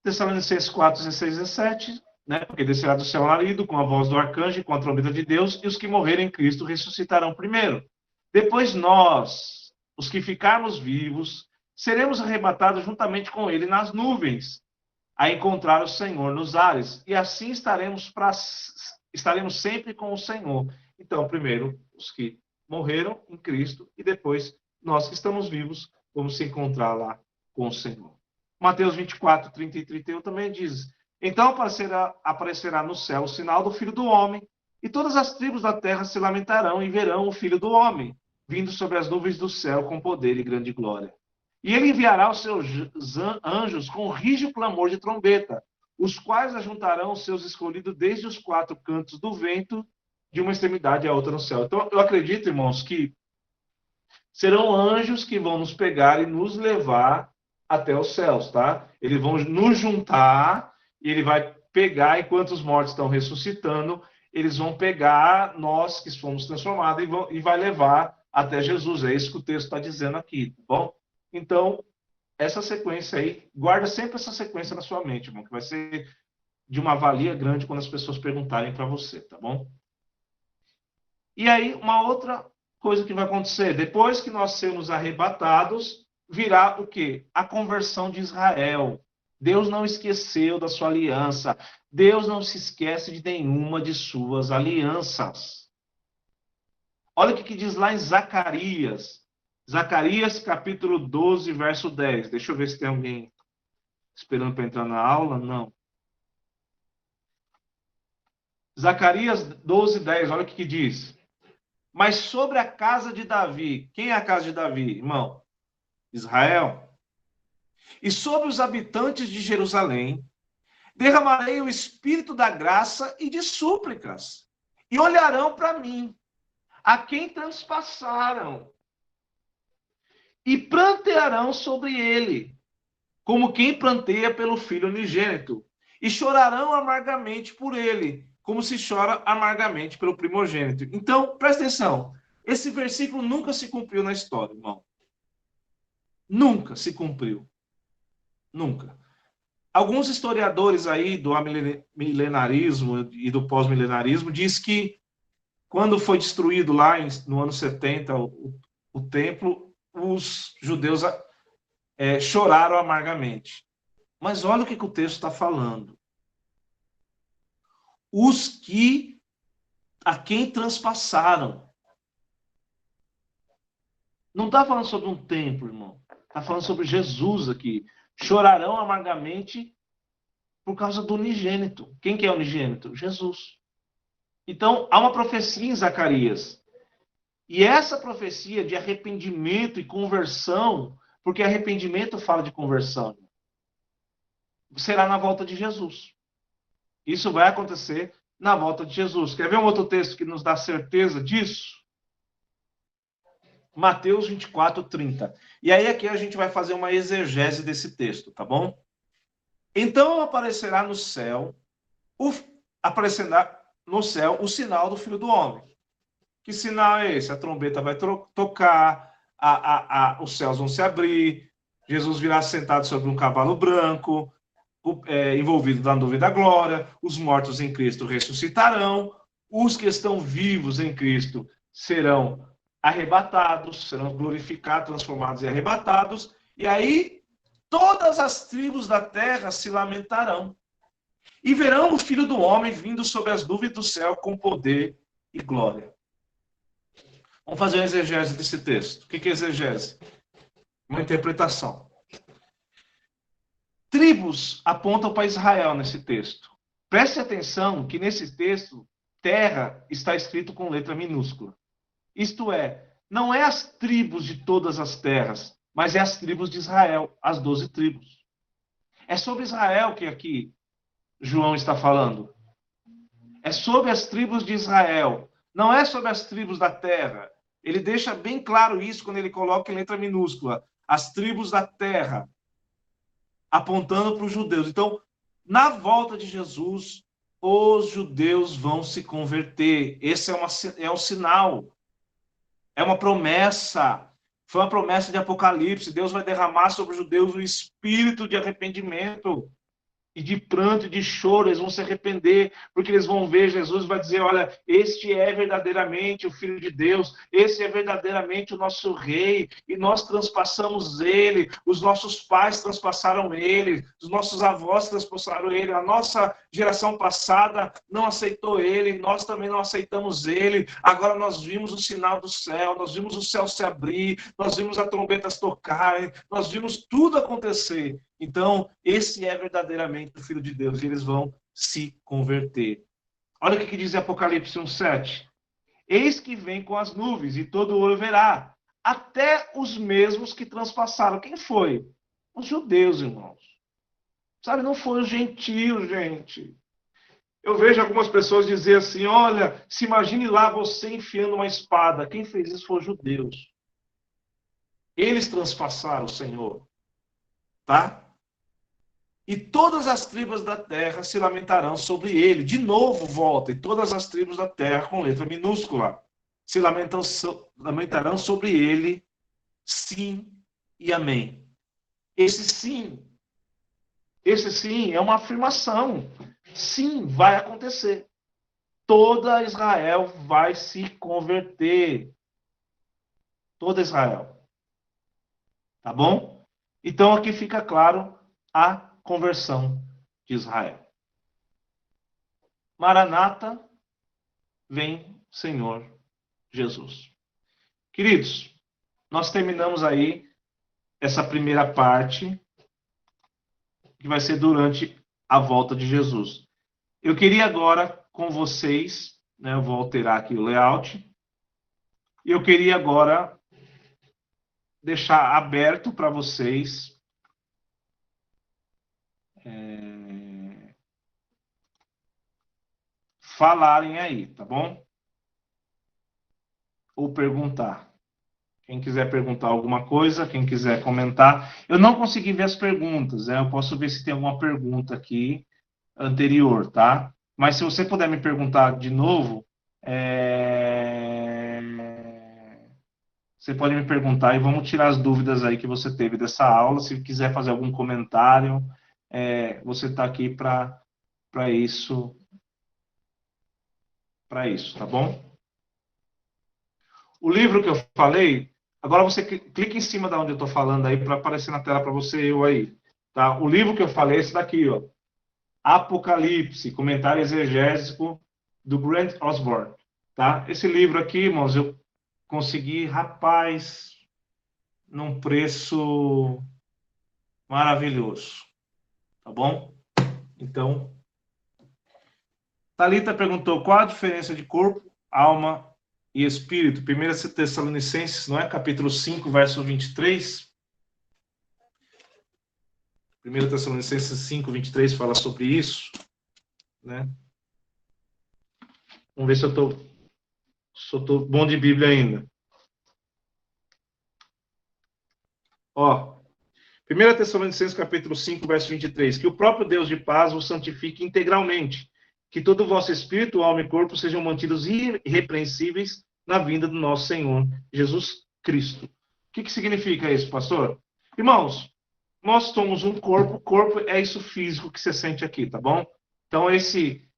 Tessalonicenses 4, 16 e 17, né? Porque descerá do céu um alarido com a voz do arcanjo e com a trombeta de Deus, e os que morrerem em Cristo ressuscitarão primeiro. Depois nós, os que ficarmos vivos, seremos arrebatados juntamente com ele nas nuvens, a encontrar o Senhor nos ares, e assim estaremos sempre com o Senhor. Então, primeiro, os que morreram em Cristo, e depois, nós que estamos vivos, vamos se encontrar lá com o Senhor. Mateus 24, 30 e 31 também diz: então aparecerá no céu o sinal do Filho do Homem, e todas as tribos da terra se lamentarão e verão o Filho do Homem, vindo sobre as nuvens do céu com poder e grande glória. E ele enviará os seus anjos com rígido clamor de trombeta, os quais ajuntarão os seus escolhidos desde os quatro cantos do vento, de uma extremidade à outra no céu. Então, eu acredito, irmãos, que serão anjos que vão nos pegar e nos levar até os céus, tá? Eles vão nos juntar e ele vai pegar, enquanto os mortos estão ressuscitando, eles vão pegar nós que fomos transformados e vai levar até Jesus. É isso que o texto está dizendo aqui, tá bom? Então, essa sequência aí, guarda sempre essa sequência na sua mente, irmão, que vai ser de uma valia grande quando as pessoas perguntarem para você, tá bom? E aí, uma outra coisa que vai acontecer, depois que nós sermos arrebatados, virá o quê? A conversão de Israel. Deus não esqueceu da sua aliança. Deus não se esquece de nenhuma de suas alianças. Olha o que diz lá em Zacarias. Zacarias, capítulo 12, verso 10. Deixa eu ver se tem alguém esperando para entrar na aula. Não. Zacarias 12, 10. Olha o que diz. Mas sobre a casa de Davi. Quem é a casa de Davi, irmão? Israel. E sobre os habitantes de Jerusalém, derramarei o espírito da graça e de súplicas. E olharão para mim, a quem transpassaram, e prantearão sobre ele, como quem pranteia pelo filho unigênito, e chorarão amargamente por ele, como se chora amargamente pelo primogênito. Então, presta atenção, esse versículo nunca se cumpriu na história, irmão. Nunca se cumpriu. Nunca. Alguns historiadores aí do milenarismo e do pós-milenarismo diz que quando foi destruído lá no ano 70 o templo, os judeus choraram amargamente. Mas olha o que o texto está falando. Os que a quem transpassaram. Não está falando sobre um templo, irmão. Está falando sobre Jesus aqui. Chorarão amargamente por causa do unigênito. Quem que é o unigênito? Jesus. Então, há uma profecia em Zacarias. E essa profecia de arrependimento e conversão, porque arrependimento fala de conversão, será na volta de Jesus. Isso vai acontecer na volta de Jesus. Quer ver um outro texto que nos dá certeza disso? Mateus 24, 30. E aí aqui a gente vai fazer uma exegese desse texto, tá bom? Então aparecerá no céu, no céu o sinal do Filho do Homem. Que sinal é esse? A trombeta vai tocar, os céus vão se abrir, Jesus virá sentado sobre um cavalo branco, envolvido na nuvem da glória, os mortos em Cristo ressuscitarão, os que estão vivos em Cristo serão arrebatados, serão glorificados, transformados e arrebatados, e aí todas as tribos da terra se lamentarão. E verão o Filho do Homem vindo sobre as nuvens do céu com poder e glória. Vamos fazer uma exegese desse texto. O que é exegese? Uma interpretação. Tribos apontam para Israel nesse texto. Preste atenção que nesse texto, terra está escrito com letra minúscula. Isto é, não é as tribos de todas as terras, mas é as tribos de Israel, as 12 tribos. É sobre Israel que aqui João está falando. É sobre as tribos de Israel. Não é sobre as tribos da terra. Ele deixa bem claro isso quando ele coloca em letra minúscula. As tribos da terra, apontando para os judeus. Então, na volta de Jesus, os judeus vão se converter. Esse é um sinal. É uma promessa. Foi uma promessa de Apocalipse. Deus vai derramar sobre os judeus o espírito de arrependimento e de pranto e de choro. Eles vão se arrepender, porque eles vão ver Jesus vai dizer, olha, este é verdadeiramente o Filho de Deus, esse é verdadeiramente o nosso Rei, e nós transpassamos ele, os nossos pais transpassaram ele, os nossos avós transpassaram ele, a nossa geração passada não aceitou ele, nós também não aceitamos ele, agora nós vimos o sinal do céu, nós vimos o céu se abrir, nós vimos as trombetas tocarem, nós vimos tudo acontecer. Então, esse é verdadeiramente o Filho de Deus, e eles vão se converter. Olha o que diz Apocalipse 1:7. Eis que vem com as nuvens, e todo olho verá, até os mesmos que transpassaram. Quem foi? Os judeus, irmãos. Sabe, não foi os gentios, gente. Eu vejo algumas pessoas dizer assim, olha, se imagine lá você enfiando uma espada. Quem fez isso foi os judeus. Eles transpassaram o Senhor. Tá? E todas as tribos da terra se lamentarão sobre ele. De novo volta. E todas as tribos da terra, com letra minúscula, se lamentarão sobre ele. Sim e amém. Esse sim é uma afirmação. Sim, vai acontecer. Toda Israel vai se converter. Toda Israel. Tá bom? Então aqui fica claro a conversão de Israel. Maranata, vem Senhor Jesus. Queridos, nós terminamos aí essa primeira parte, que vai ser durante a volta de Jesus. Eu queria agora com vocês, né, eu vou alterar aqui o layout, e eu queria agora deixar aberto para vocês falarem aí, tá bom? Ou perguntar. Quem quiser perguntar alguma coisa, quem quiser comentar. Eu não consegui ver as perguntas, né? Eu posso ver se tem alguma pergunta aqui anterior, tá? Mas se você puder me perguntar de novo, você pode me perguntar e vamos tirar as dúvidas aí que você teve dessa aula. Se quiser fazer algum comentário, você está aqui para isso, tá bom? O livro que eu falei, agora você clica em cima da onde eu estou falando aí para aparecer na tela para você, eu aí. Tá? O livro que eu falei é esse daqui, ó. Apocalipse, comentário exegésico do Grant Osborne. Tá? Esse livro aqui, irmãos, eu consegui, rapaz, num preço maravilhoso. Tá bom? Então, Thalita perguntou qual a diferença de corpo, alma e espírito. 1 Tessalonicenses, não é? Capítulo 5, verso 23. 1 Tessalonicenses 5, 23 fala sobre isso, né? Vamos ver se eu tô bom de Bíblia ainda. Ó, 1 Tessalonicenses capítulo 5, verso 23, que o próprio Deus de paz o santifique integralmente, que todo o vosso espírito, alma e corpo sejam mantidos irrepreensíveis na vinda do nosso Senhor Jesus Cristo. O que significa isso, pastor? Irmãos, nós somos um corpo, corpo é isso físico que você sente aqui, tá bom? Então, esse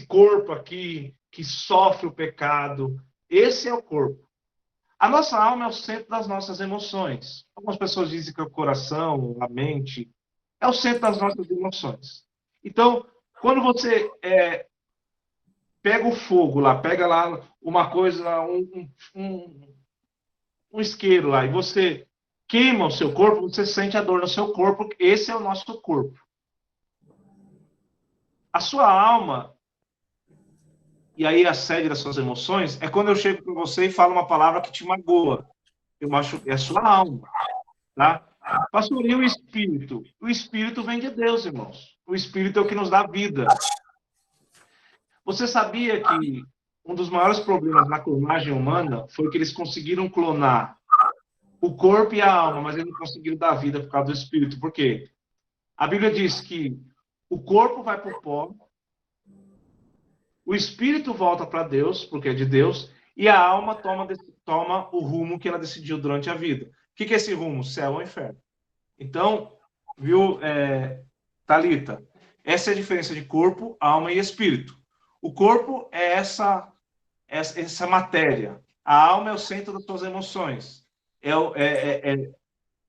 corpo aqui que sofre o pecado, esse é o corpo. A nossa alma é o centro das nossas emoções. Algumas pessoas dizem que é o coração, a mente, é o centro das nossas emoções. Então, quando você pega o fogo lá, pega lá uma coisa, um isqueiro lá, e você queima o seu corpo, você sente a dor no seu corpo, esse é o nosso corpo. A sua alma, e aí a sede das suas emoções, é quando eu chego com você e falo uma palavra que te magoa. Eu acho é a sua alma, tá? Pastor, e o espírito? O espírito vem de Deus, irmãos. O espírito é o que nos dá vida. Você sabia que um dos maiores problemas na clonagem humana foi que eles conseguiram clonar o corpo e a alma, mas eles não conseguiram dar vida por causa do espírito. Por quê? A Bíblia diz que o corpo vai para o pó, o espírito volta para Deus, porque é de Deus, e a alma toma o rumo que ela decidiu durante a vida. O que é esse rumo? Céu ou inferno. Então, viu, Thalita? Essa é a diferença de corpo, alma e espírito. O corpo é essa matéria. A alma é o centro das suas emoções.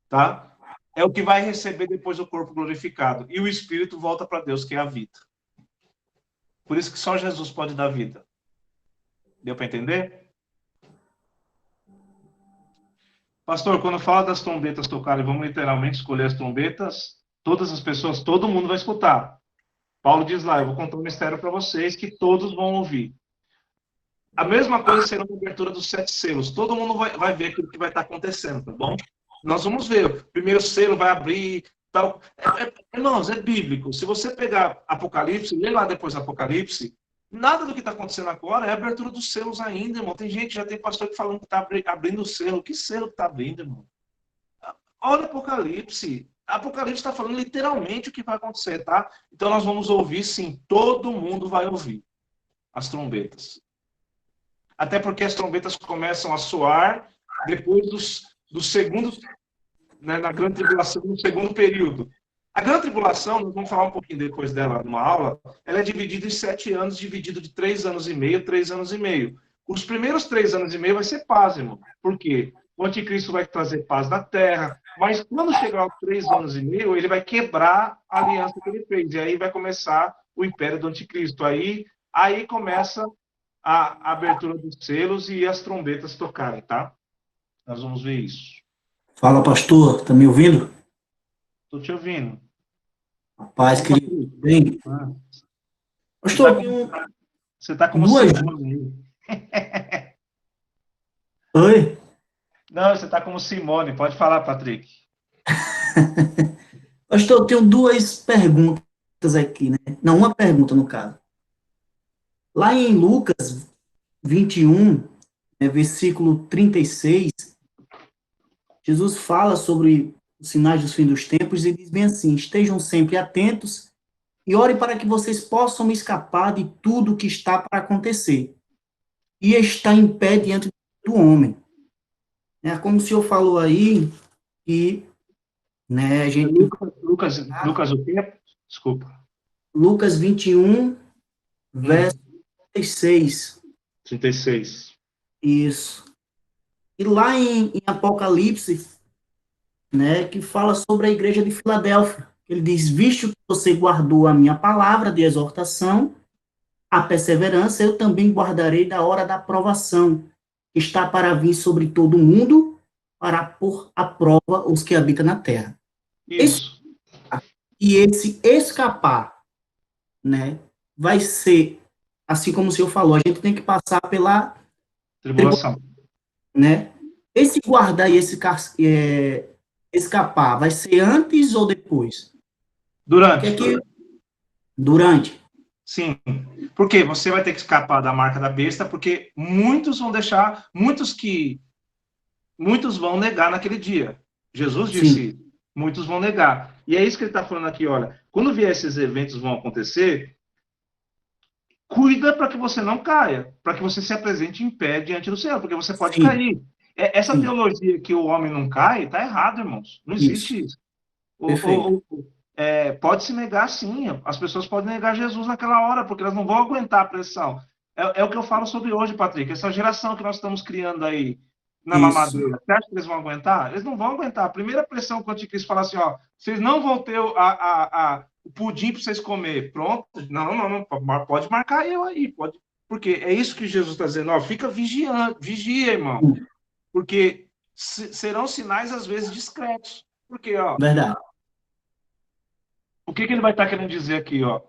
Tá? É o que vai receber depois do corpo glorificado. E o espírito volta para Deus, que é a vida. Por isso que só Jesus pode dar vida. Deu para entender? Pastor, quando fala das trombetas tocarem, vamos literalmente escolher as trombetas, todas as pessoas, todo mundo vai escutar. Paulo diz lá, eu vou contar um mistério para vocês que todos vão ouvir. A mesma coisa será na abertura dos 7 selos. Todo mundo vai ver aquilo que vai estar acontecendo, tá bom? Nós vamos ver. O primeiro selo vai abrir. Tal. Irmãos, é bíblico. Se você pegar Apocalipse, lê lá depois Apocalipse, nada do que está acontecendo agora é a abertura dos selos ainda, irmão. Tem gente, já tem pastor que falando que está abrindo o selo. Que selo que está abrindo, irmão? Olha Apocalipse. Apocalipse está falando literalmente o que vai acontecer, tá? Então nós vamos ouvir, sim. Todo mundo vai ouvir as trombetas. Até porque as trombetas começam a soar depois do segundo, né, na grande tribulação, no segundo período. A grande tribulação, nós vamos falar um pouquinho depois dela numa aula, ela é dividida em 7 anos, dividido de 3 anos e meio, 3 anos e meio. Os primeiros 3 anos e meio vai ser paz, irmão. Por quê? O anticristo vai trazer paz na terra, mas quando chegar aos 3 anos e meio, ele vai quebrar a aliança que ele fez, e aí vai começar o império do anticristo. Aí começa a abertura dos selos e as trombetas tocarem, tá? Nós vamos ver isso. Fala, pastor, tá me ouvindo? Tô te ouvindo. Paz, querido, bem? Pastor, você tá como duas... Simone. Oi? Não, você tá como Simone. Pode falar, Patrick. Pastor, eu tenho 2 perguntas aqui, né? Não, uma pergunta, no caso. Lá em Lucas 21, versículo 36, Jesus fala sobre os sinais dos fins dos tempos e diz bem assim: estejam sempre atentos e orem para que vocês possam escapar de tudo que está para acontecer e está em pé diante do homem. Como o senhor falou aí, que né, a gente... Lucas o quê? Desculpa. Lucas 21, verso 36. 36. Isso. E lá em Apocalipse, né, que fala sobre a igreja de Filadélfia. Ele diz: visto que você guardou a minha palavra de exortação, a perseverança, eu também guardarei da hora da provação, que está para vir sobre todo mundo, para pôr à prova os que habitam na terra. Isso. Esse escapar, né, vai ser, assim como o senhor falou, a gente tem que passar pela tribulação, né? Esse guardar e esse escapar vai ser antes ou depois? Durante. Sim, porque você vai ter que escapar da marca da besta, porque muitos vão negar naquele dia. Jesus disse, sim, muitos vão negar. E é isso que ele está falando aqui, olha, quando vier esses eventos vão acontecer, cuida para que você não caia, para que você se apresente em pé diante do Senhor, porque você pode Sim, cair. Essa sim, teologia que o homem não cai, está errado, irmãos. Não isso, existe isso. perfeito. Pode se negar, sim. As pessoas podem negar Jesus naquela hora, porque elas não vão aguentar a pressão. É o que eu falo sobre hoje, Patrick. Essa geração que nós estamos criando aí na Isso, mamadeira, você acha que eles vão aguentar? Eles não vão aguentar. A primeira pressão que o anticristo falar assim, ó, vocês não vão ter o pudim para vocês comer. Pronto. Não, não, não. Pode marcar eu aí. Pode. Porque é isso que Jesus está dizendo. Ó, fica vigiando, vigia, irmão. sim, Porque serão sinais, às vezes, discretos. Porque, ó, verdade. o que ele vai estar querendo dizer aqui, ó? O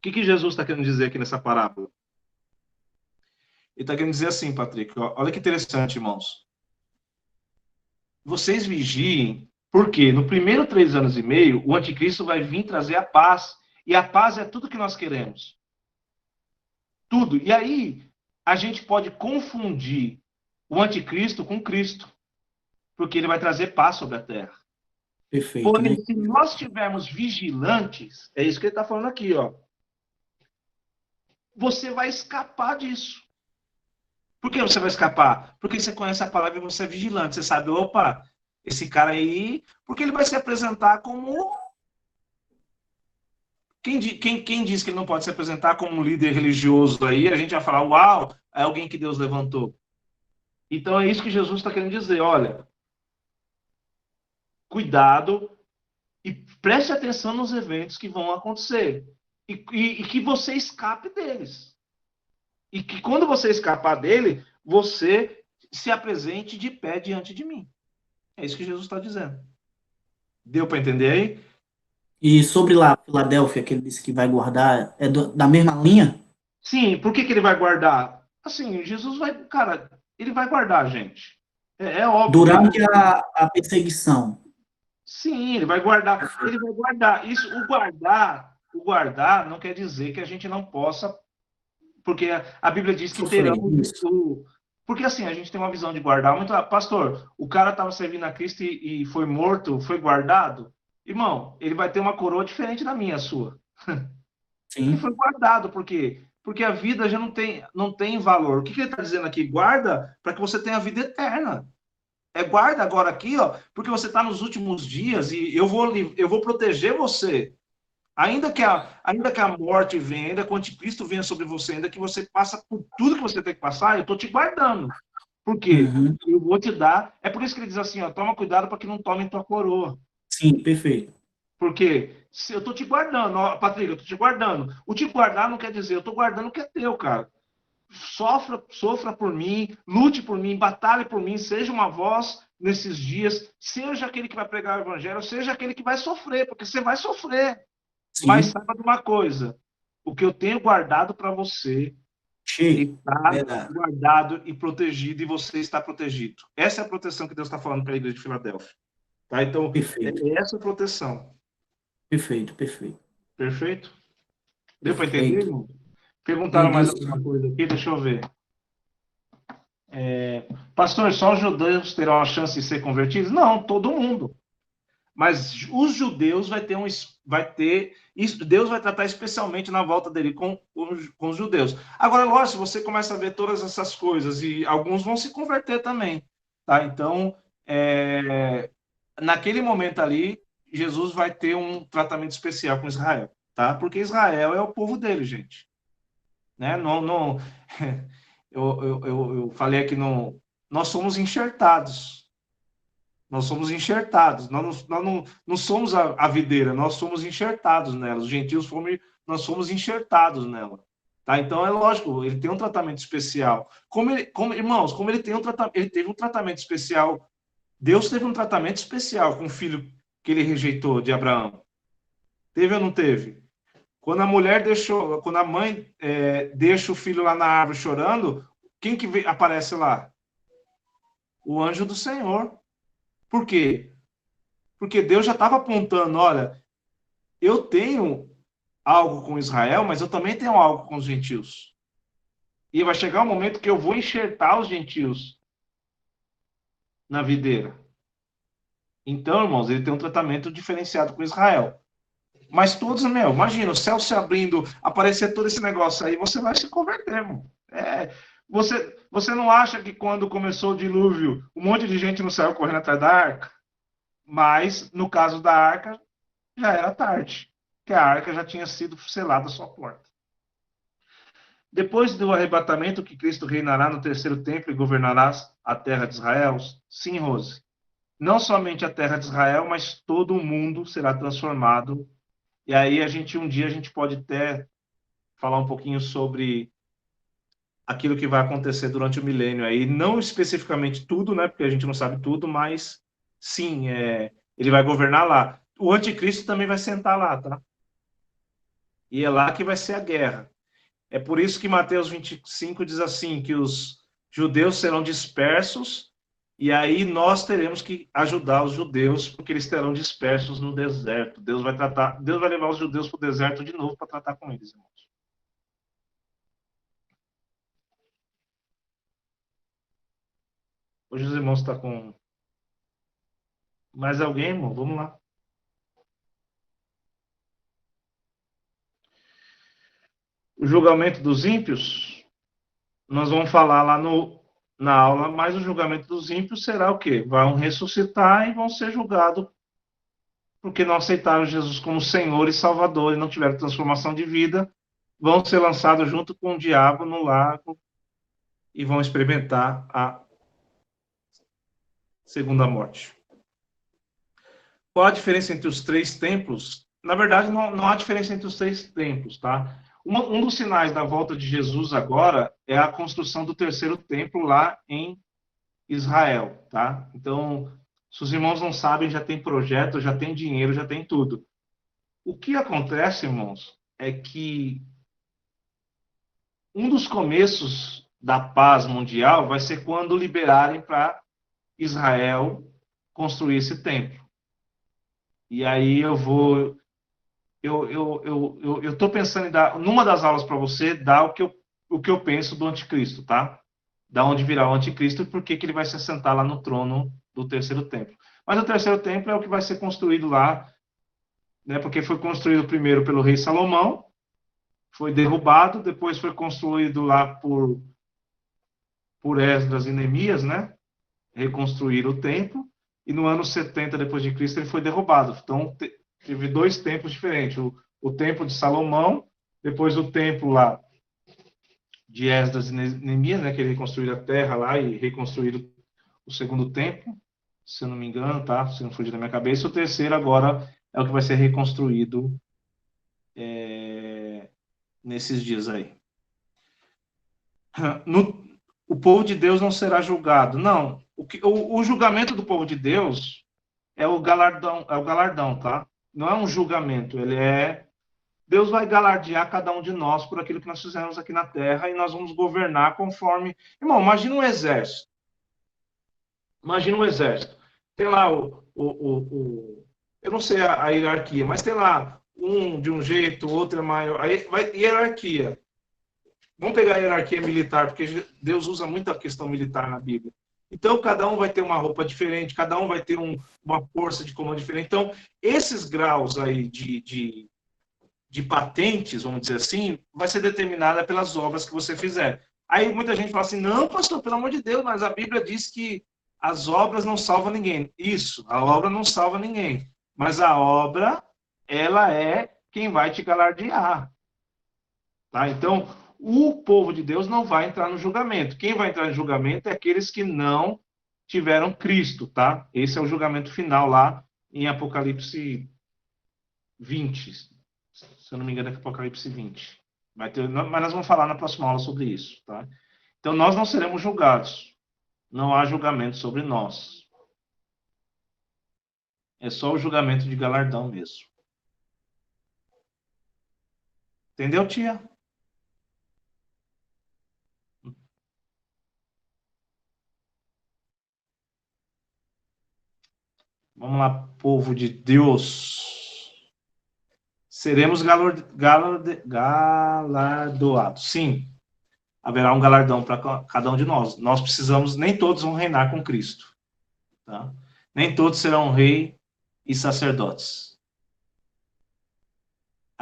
que Jesus está querendo dizer aqui nessa parábola? Ele está querendo dizer assim, Patrick, ó, olha que interessante, irmãos. Vocês vigiem, porque no primeiro 3 anos e meio, o anticristo vai vir trazer a paz. E a paz é tudo que nós queremos. Tudo. E aí, a gente pode confundir o anticristo com Cristo, porque ele vai trazer paz sobre a terra. Perfeito, Porém, né? se nós estivermos vigilantes, é isso que ele está falando aqui, ó. Você vai escapar disso. Por que você vai escapar? Porque você conhece a palavra e você é vigilante. Você sabe, opa, esse cara aí. Porque ele vai se apresentar como. Quem diz que ele não pode se apresentar como um líder religioso aí? A gente vai falar, uau, é alguém que Deus levantou. Então é isso que Jesus está querendo dizer. Olha, cuidado e preste atenção nos eventos que vão acontecer. E que você escape deles. E que quando você escapar dele, você se apresente de pé diante de mim. É isso que Jesus está dizendo. Deu para entender aí? E sobre lá, Filadélfia, que ele disse que vai guardar, é da mesma linha? Sim, por que ele vai guardar? Assim, Jesus vai, cara, ele vai guardar a gente. É óbvio, ele Durante vai. a perseguição. Sim, ele vai guardar. Ele vai guardar. Isso, o guardar não quer dizer que a gente não possa, porque a Bíblia diz que Sofrer, terão isso. porque assim, a gente tem uma visão de guardar muito. Pastor, o cara estava servindo a Cristo e foi morto, foi guardado. Irmão, ele vai ter uma coroa diferente da minha, a sua. Ele Sim, foi guardado, por quê? Porque a vida já não tem valor. O que ele está dizendo aqui? Guarda para que você tenha a vida eterna. Guarda agora aqui, ó, porque você está nos últimos dias e eu vou proteger você. Ainda que a morte venha, ainda que o anticristo venha sobre você, ainda que você passa por tudo que você tem que passar, eu estou te guardando. Por quê? uhum, Eu vou te dar. É por isso que ele diz assim, ó, toma cuidado para que não tomem tua coroa. sim, perfeito. Porque se eu estou te guardando, ó, Patrick, eu estou te guardando. O te guardar não quer dizer, eu estou guardando o que é teu, cara. Sofra por mim, lute por mim, batalhe por mim, seja uma voz nesses dias, seja aquele que vai pregar o evangelho, seja aquele que vai sofrer, porque você vai sofrer. Mas Sim, saiba de uma coisa: o que eu tenho guardado para você cheio, está verdade. guardado e protegido, e você está protegido. Essa é a proteção que Deus está falando para a igreja de Filadélfia. Tá? Então, Perfeito, é essa proteção. perfeito, perfeito, Perfeito? Deu para entender, perfeito. irmão? Perguntaram Entendi, mais alguma sim. coisa aqui? Deixa eu ver. Pastor, só os judeus terão a chance de ser convertidos? Não, todo mundo. Mas os judeus Deus vai tratar especialmente na volta dele com os judeus. Agora, lógico, você começa a ver todas essas coisas e alguns vão se converter também, tá? Então, naquele momento ali, Jesus vai ter um tratamento especial com Israel, tá? Porque Israel é o povo dele, gente, né? Não, não, eu falei aqui, nós somos enxertados. Nós somos enxertados. Nós não somos a videira, nós somos enxertados nela. Os gentios nós somos enxertados nela. Tá? Então é lógico, ele tem um tratamento especial. Irmãos, como ele teve um tratamento especial, Deus teve um tratamento especial com o filho que ele rejeitou de Abraão. Teve ou não teve? Quando a mãe deixa o filho lá na árvore chorando, quem que aparece lá? O anjo do Senhor. Por quê? Porque Deus já estava apontando, olha, eu tenho algo com Israel, mas eu também tenho algo com os gentios. E vai chegar um momento que eu vou enxertar os gentios na videira. Então, irmãos, ele tem um tratamento diferenciado com Israel. Mas todos, meu, imagina, o céu se abrindo, aparecer todo esse negócio aí, você vai se converter, irmão. Você não acha que quando começou o dilúvio, um monte de gente não saiu correndo atrás da arca? Mas, no caso da arca, já era tarde, que a arca já tinha sido selada a sua porta. Depois do arrebatamento, que Cristo reinará no terceiro templo e governará a terra de Israel? Sim, Rose. Não somente a terra de Israel, mas todo o mundo será transformado. E aí um dia a gente pode até falar um pouquinho sobre aquilo que vai acontecer durante o milênio aí, não especificamente tudo, né, porque a gente não sabe tudo, mas sim, ele vai governar lá. O anticristo também vai sentar lá, tá? E é lá que vai ser a guerra. É por isso que Mateus 25 diz assim, que os judeus serão dispersos, e aí nós teremos que ajudar os judeus, porque eles estarão dispersos no deserto. Deus vai levar os judeus para o deserto de novo para tratar com eles, irmãos. Hoje os irmãos estão com mais alguém, irmão? Vamos lá. O julgamento dos ímpios, nós vamos falar lá na aula, mas o julgamento dos ímpios será o quê? Vão ressuscitar e vão ser julgados porque não aceitaram Jesus como Senhor e Salvador e não tiveram transformação de vida, vão ser lançados junto com o diabo no lago e vão experimentar a segunda morte. Qual a diferença entre os três templos? Na verdade, não há diferença entre os três templos, tá? Um dos sinais da volta de Jesus agora é a construção do terceiro templo lá em Israel, tá? Então, se os irmãos não sabem, já tem projeto, já tem dinheiro, já tem tudo. O que acontece, irmãos, é que um dos começos da paz mundial vai ser quando liberarem para Israel construir esse templo. E aí eu estou pensando em dar, numa das aulas para você, dar o que eu penso do anticristo, tá? Da onde virá o anticristo e por que ele vai se assentar lá no trono do terceiro templo. Mas o terceiro templo é o que vai ser construído lá, né? Porque foi construído primeiro pelo rei Salomão, foi derrubado, depois foi construído lá por Esdras e Neemias, né? Reconstruíram o templo, e no ano 70 depois de Cristo ele foi derrubado. Então teve dois templos diferentes, o templo de Salomão, depois o templo lá de Esdras e Neemias, né, que ele reconstruíram a terra lá e reconstruíram o segundo templo, se eu não me engano, tá? Se não fugir da minha cabeça. O terceiro agora é o que vai ser reconstruído nesses dias aí. O povo de Deus não será julgado. Não. O julgamento do povo de Deus é o galardão, tá? Não é um julgamento, Deus vai galardear cada um de nós por aquilo que nós fizemos aqui na Terra e nós vamos governar conforme... Irmão, imagina um exército. Imagina um exército. Tem lá eu não sei a hierarquia, mas tem lá um de um jeito, outro é maior. Aí vai hierarquia. Vamos pegar a hierarquia militar, porque Deus usa muito a questão militar na Bíblia. Então, cada um vai ter uma roupa diferente, cada um vai ter uma força de comando diferente. Então, esses graus aí de patentes, vamos dizer assim, vai ser determinada pelas obras que você fizer. Aí muita gente fala assim, não, pastor, pelo amor de Deus, mas a Bíblia diz que as obras não salvam ninguém. Isso, a obra não salva ninguém. Mas a obra, ela é quem vai te galardear. Tá? Então, o povo de Deus não vai entrar no julgamento. Quem vai entrar no julgamento é aqueles que não tiveram Cristo, tá? Esse é o julgamento final lá em Apocalipse 20. Se eu não me engano, é Apocalipse 20. Mas nós vamos falar na próxima aula sobre isso, tá? Então, nós não seremos julgados. Não há julgamento sobre nós. É só o julgamento de galardão mesmo. Entendeu, tia? Vamos lá, povo de Deus. Seremos galardoados. Sim, haverá um galardão para cada um de nós. Nós precisamos, nem todos vão reinar com Cristo. Tá? Nem todos serão rei e sacerdotes.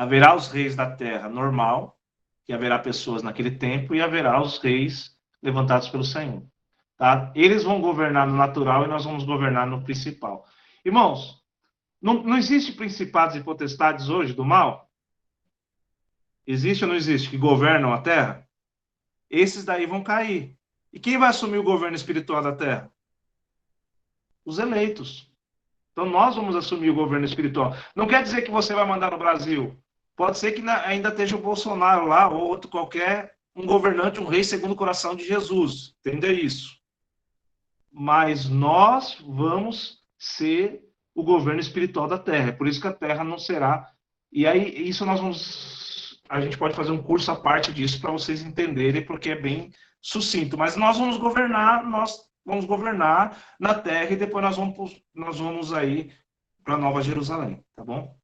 Haverá os reis da terra normal, que haverá pessoas naquele tempo, e haverá os reis levantados pelo Senhor. Tá? Eles vão governar no natural e nós vamos governar no principal. Irmãos, não existe principados e potestades hoje do mal? Existe ou não existe? Que governam a terra? Esses daí vão cair. E quem vai assumir o governo espiritual da terra? Os eleitos. Então nós vamos assumir o governo espiritual. Não quer dizer que você vai mandar no Brasil. Pode ser que ainda esteja o Bolsonaro lá, ou outro qualquer, um governante, um rei segundo o coração de Jesus. Entenda isso. Mas nós vamos ser o governo espiritual da terra. É por isso que a terra não será. E aí, isso nós vamos. A gente pode fazer um curso à parte disso para vocês entenderem, porque é bem sucinto. Mas nós vamos governar na terra e depois nós vamos aí para Nova Jerusalém, tá bom?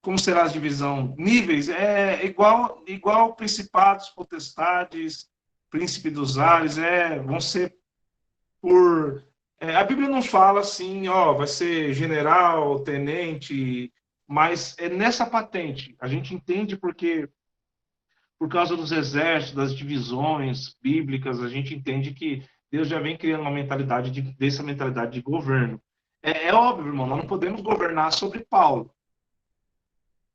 Como será a divisão? Níveis é igual principados, potestades, príncipe dos ares, vão ser por. A Bíblia não fala assim, ó, vai ser general, tenente, mas é nessa patente. A gente entende porque, por causa dos exércitos, das divisões bíblicas, a gente entende que Deus já vem criando uma mentalidade dessa mentalidade de governo. É óbvio, irmão, nós não podemos governar sobre Paulo.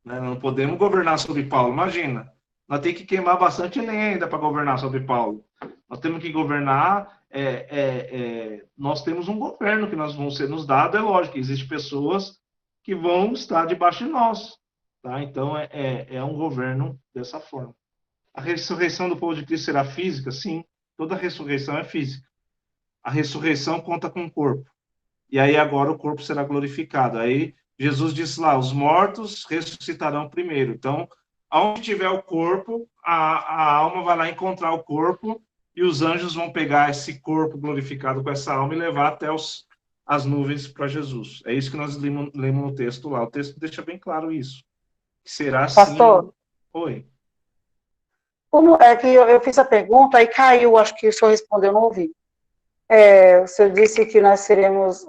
Né? Não podemos governar sobre Paulo, imagina. Nós temos que queimar bastante lenha ainda para governar sobre Paulo. Nós temos que governar. Nós temos um governo que nós vamos ser nos dado, é lógico, existem pessoas que vão estar debaixo de nós. Tá? Então, é um governo dessa forma. A ressurreição do povo de Cristo será física? Sim, toda ressurreição é física. A ressurreição conta com o corpo. E aí agora o corpo será glorificado. Aí Jesus disse lá, os mortos ressuscitarão primeiro. Então, aonde tiver o corpo, a alma vai lá encontrar o corpo e os anjos vão pegar esse corpo glorificado com essa alma e levar até as nuvens para Jesus. É isso que nós lemos no texto lá. O texto deixa bem claro isso. Que será assim. Pastor, Oi. como é que eu fiz a pergunta, aí caiu, acho que o senhor respondeu, não ouvi. O senhor disse que nós seremos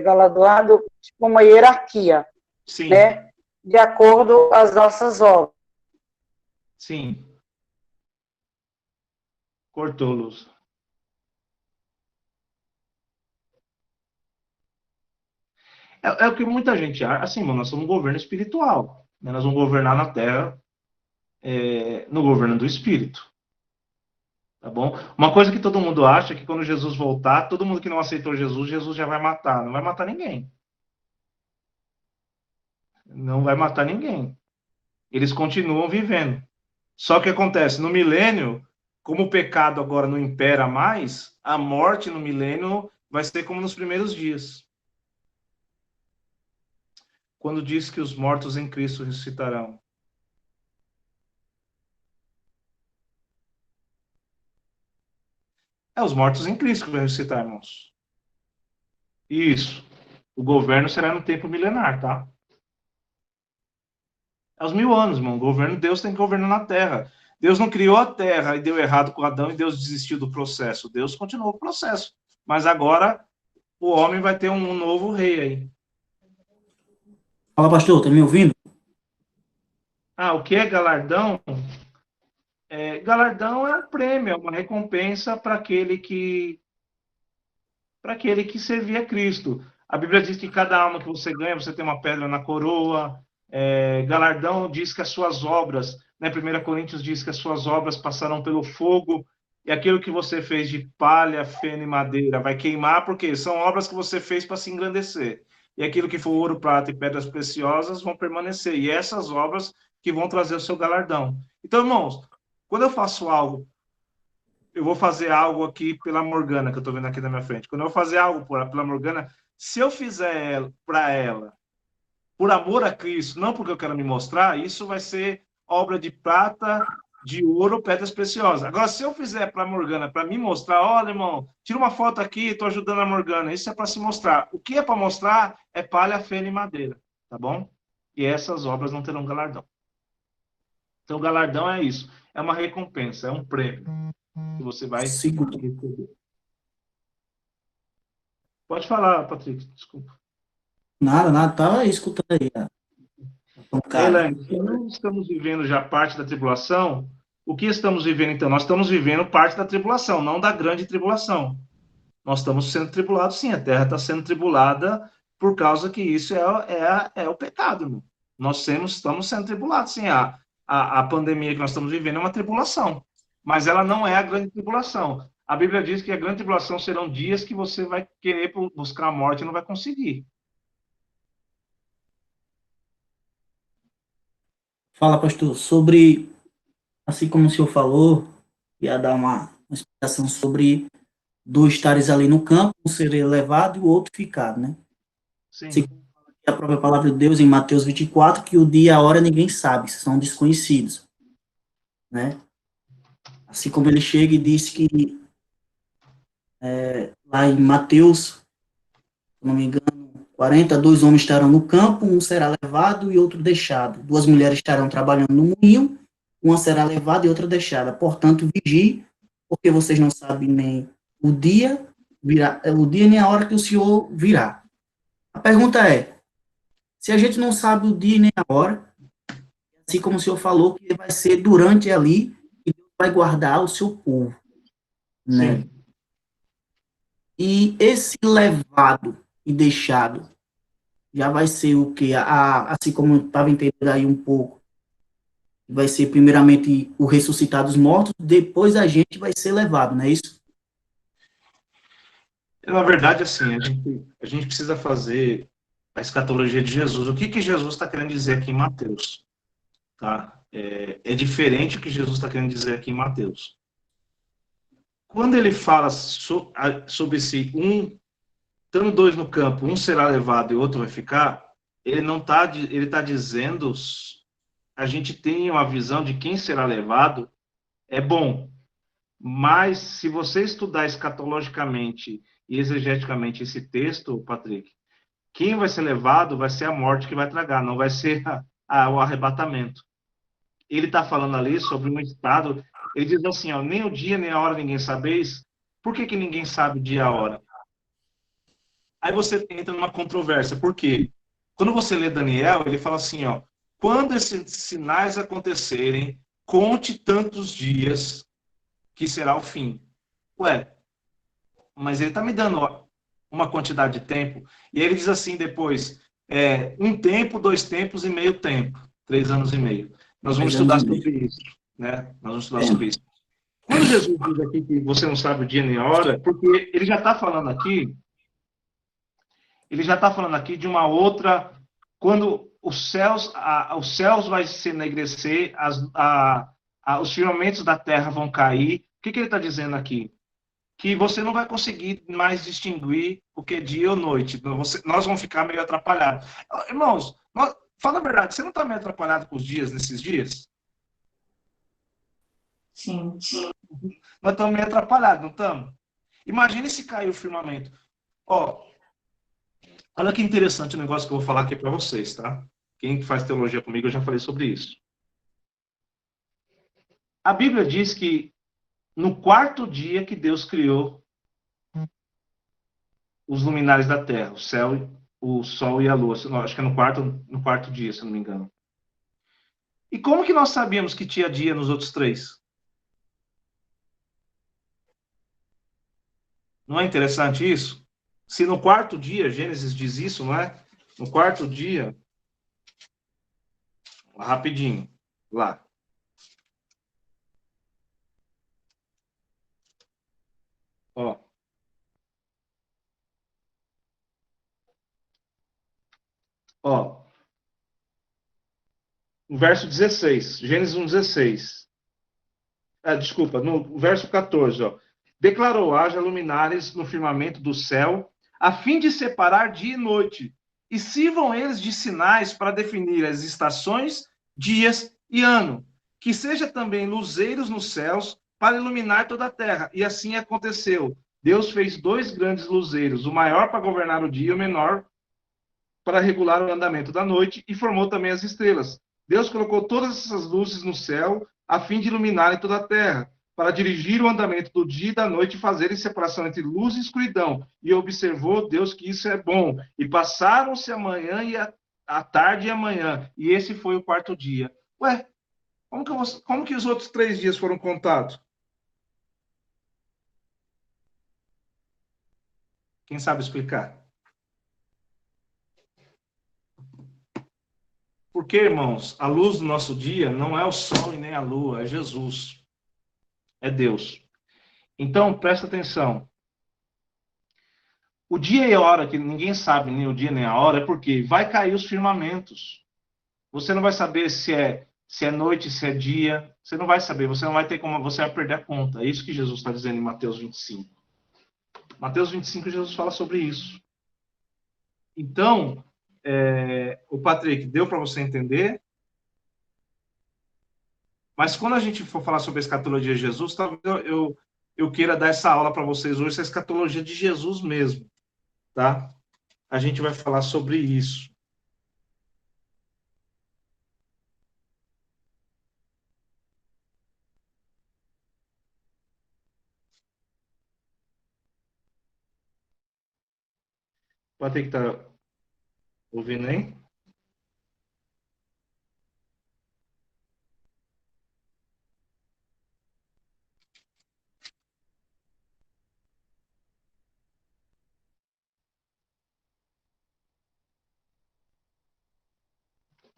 galardoados tipo uma hierarquia, Sim. né? De acordo com as nossas obras. Sim. Cortou, Luz. É o que muita gente acha. Assim, mano, nós somos um governo espiritual. Né? Nós vamos governar na Terra no governo do Espírito. Tá bom? Uma coisa que todo mundo acha é que quando Jesus voltar, todo mundo que não aceitou Jesus, Jesus já vai matar. Não vai matar ninguém. Não vai matar ninguém. Eles continuam vivendo. Só que acontece, no milênio, como o pecado agora não impera mais, a morte no milênio vai ser como nos primeiros dias. Quando diz que os mortos em Cristo ressuscitarão. Os mortos em Cristo que vão ressuscitar, irmãos. Isso. O governo será no tempo milenar, tá? É os 1000 anos, irmão. O governo, Deus tem que governar na Terra. Deus não criou a Terra e deu errado com Adão e Deus desistiu do processo. Deus continuou o processo. Mas agora o homem vai ter um novo rei aí. Fala, pastor, tá me ouvindo? O que é galardão? Galardão é um prêmio, é uma recompensa para aquele que servia a Cristo. A Bíblia diz que cada alma que você ganha, você tem uma pedra na coroa. Galardão diz que as suas obras, né, 1 Coríntios diz que as suas obras passarão pelo fogo, e aquilo que você fez de palha, feno e madeira vai queimar, porque são obras que você fez para se engrandecer. E aquilo que for ouro, prata e pedras preciosas vão permanecer. E essas obras que vão trazer o seu galardão. Então, irmãos, quando eu faço algo, eu vou fazer algo aqui pela Morgana, que eu estou vendo aqui na minha frente. Quando eu vou fazer algo pela Morgana, se eu fizer para ela, por amor a Cristo, não porque eu quero me mostrar, isso vai ser obra de prata, de ouro, pedras preciosas. Agora, se eu fizer para a Morgana, para me mostrar, olha, irmão, tira uma foto aqui, estou ajudando a Morgana, isso é para se mostrar. O que é para mostrar é palha, feno e madeira, tá bom? E essas obras não terão galardão. Então, o galardão é isso, é uma recompensa, é um prêmio que você vai receber. Pode falar, Patrick, desculpa. Nada, tava aí escutando aí. Então, cara, Elaine, se não estamos vivendo já parte da tribulação, o que estamos vivendo então? Nós estamos vivendo parte da tribulação, não da grande tribulação. Nós estamos sendo tribulados, sim. A Terra está sendo tribulada por causa que isso é o pecado, irmão. Estamos sendo tribulados, sim. A pandemia que nós estamos vivendo é uma tribulação, mas ela não é a grande tribulação. A Bíblia diz que a grande tribulação serão dias que você vai querer buscar a morte e não vai conseguir. fala, pastor, sobre, assim como o senhor falou, ia dar uma explicação sobre dois estares ali no campo, um ser elevado e o outro ficar, né? Sim. Segundo a própria palavra de Deus, em Mateus 24, que o dia e a hora ninguém sabe, são desconhecidos, né? Assim como ele chega e diz que, lá em Mateus, se não me engano, 42 homens estarão no campo, um será levado e outro deixado. Duas mulheres estarão trabalhando no moinho, uma será levada e outra deixada. Portanto, vigie, porque vocês não sabem nem o dia nem a hora que o Senhor virá. A pergunta é, se a gente não sabe o dia nem a hora, assim como o Senhor falou, que vai ser durante ali, e Deus vai guardar o seu povo, né? Sim. E esse levado e deixado já vai ser o que? Assim como eu estava entendendo aí um pouco, vai ser primeiramente o ressuscitado dos mortos, depois a gente vai ser levado, não é isso? Na verdade, assim, a gente precisa fazer a escatologia de Jesus. O que Jesus está querendo dizer aqui em Mateus? Tá? É diferente o que Jesus está querendo dizer aqui em Mateus. Quando ele fala sobre se estando dois no campo, um será levado e outro vai ficar, ele está dizendo, a gente tem uma visão de quem será levado, é bom, mas se você estudar escatologicamente e exegeticamente esse texto, Patrick, quem vai ser levado vai ser a morte que vai tragar, não vai ser o arrebatamento. Ele está falando ali sobre um estado, ele diz assim, ó, nem o dia nem a hora ninguém sabeis. Por que ninguém sabe o dia e a hora? Aí você entra numa controvérsia, por quê? Quando você lê Daniel, ele fala assim, ó, quando esses sinais acontecerem, conte tantos dias que será o fim. Ué, mas ele está me dando uma quantidade de tempo, e ele diz assim depois, um tempo, 2 tempos e meio tempo, 3 anos e meio. Nós vamos 3 anos estudar e meio. sobre isso, né? Nós vamos estudar sobre isso. Quando Jesus diz aqui que você não sabe o dia nem a hora, porque ele já está falando aqui de uma outra, quando os céus vai se enegrecer, os firmamentos da terra vão cair. O que ele está dizendo aqui? Que você não vai conseguir mais distinguir o que é dia ou noite. Nós vamos ficar meio atrapalhados. Irmãos, fala a verdade, você não está meio atrapalhado com os dias nesses dias? Sim. Nós estamos meio atrapalhados, não estamos? Imagine se cair o firmamento. Ó, olha que interessante o negócio que eu vou falar aqui para vocês, tá? Quem faz teologia comigo, eu já falei sobre isso. A Bíblia diz que no quarto dia que Deus criou os luminares da terra, o céu, o sol e a lua. Acho que é no quarto dia, se não me engano. E como que nós sabíamos que tinha dia nos outros 3? Não é interessante isso? Se no quarto dia, Gênesis diz isso, não é? No quarto dia, rapidinho, lá. Ó. Ó. No verso 16, Gênesis 1:16. Desculpa, no verso 14, ó. Declarou: haja luminares no firmamento do céu, a fim de separar dia e noite, e sirvam eles de sinais para definir as estações, dias e ano, que seja também luzeiros nos céus para iluminar toda a terra. E assim aconteceu. Deus fez 2 grandes luzeiros, o maior para governar o dia e o menor para regular o andamento da noite, e formou também as estrelas. Deus colocou todas essas luzes no céu a fim de iluminarem toda a terra, para dirigir o andamento do dia e da noite e fazerem separação entre luz e escuridão. E observou Deus que isso é bom. E passaram-se a manhã a tarde e a manhã, e esse foi o quarto dia. Ué, como que os outros 3 dias foram contados? Quem sabe explicar? Porque, irmãos, a luz do nosso dia não é o sol e nem a lua, é Jesus, é Deus. Então, presta atenção. O dia e a hora, que ninguém sabe nem o dia nem a hora, é porque vai cair os firmamentos. Você não vai saber se é noite, se é dia. Você não vai saber, você não vai ter como, você vai perder a conta. É isso que Jesus está dizendo em Mateus 25. Mateus 25, Jesus fala sobre isso. Então, o Patrick, deu para você entender? Mas quando a gente for falar sobre a escatologia de Jesus, talvez eu queira dar essa aula para vocês hoje, essa escatologia de Jesus mesmo, tá? A gente vai falar sobre isso. O Patrick tá ouvindo aí?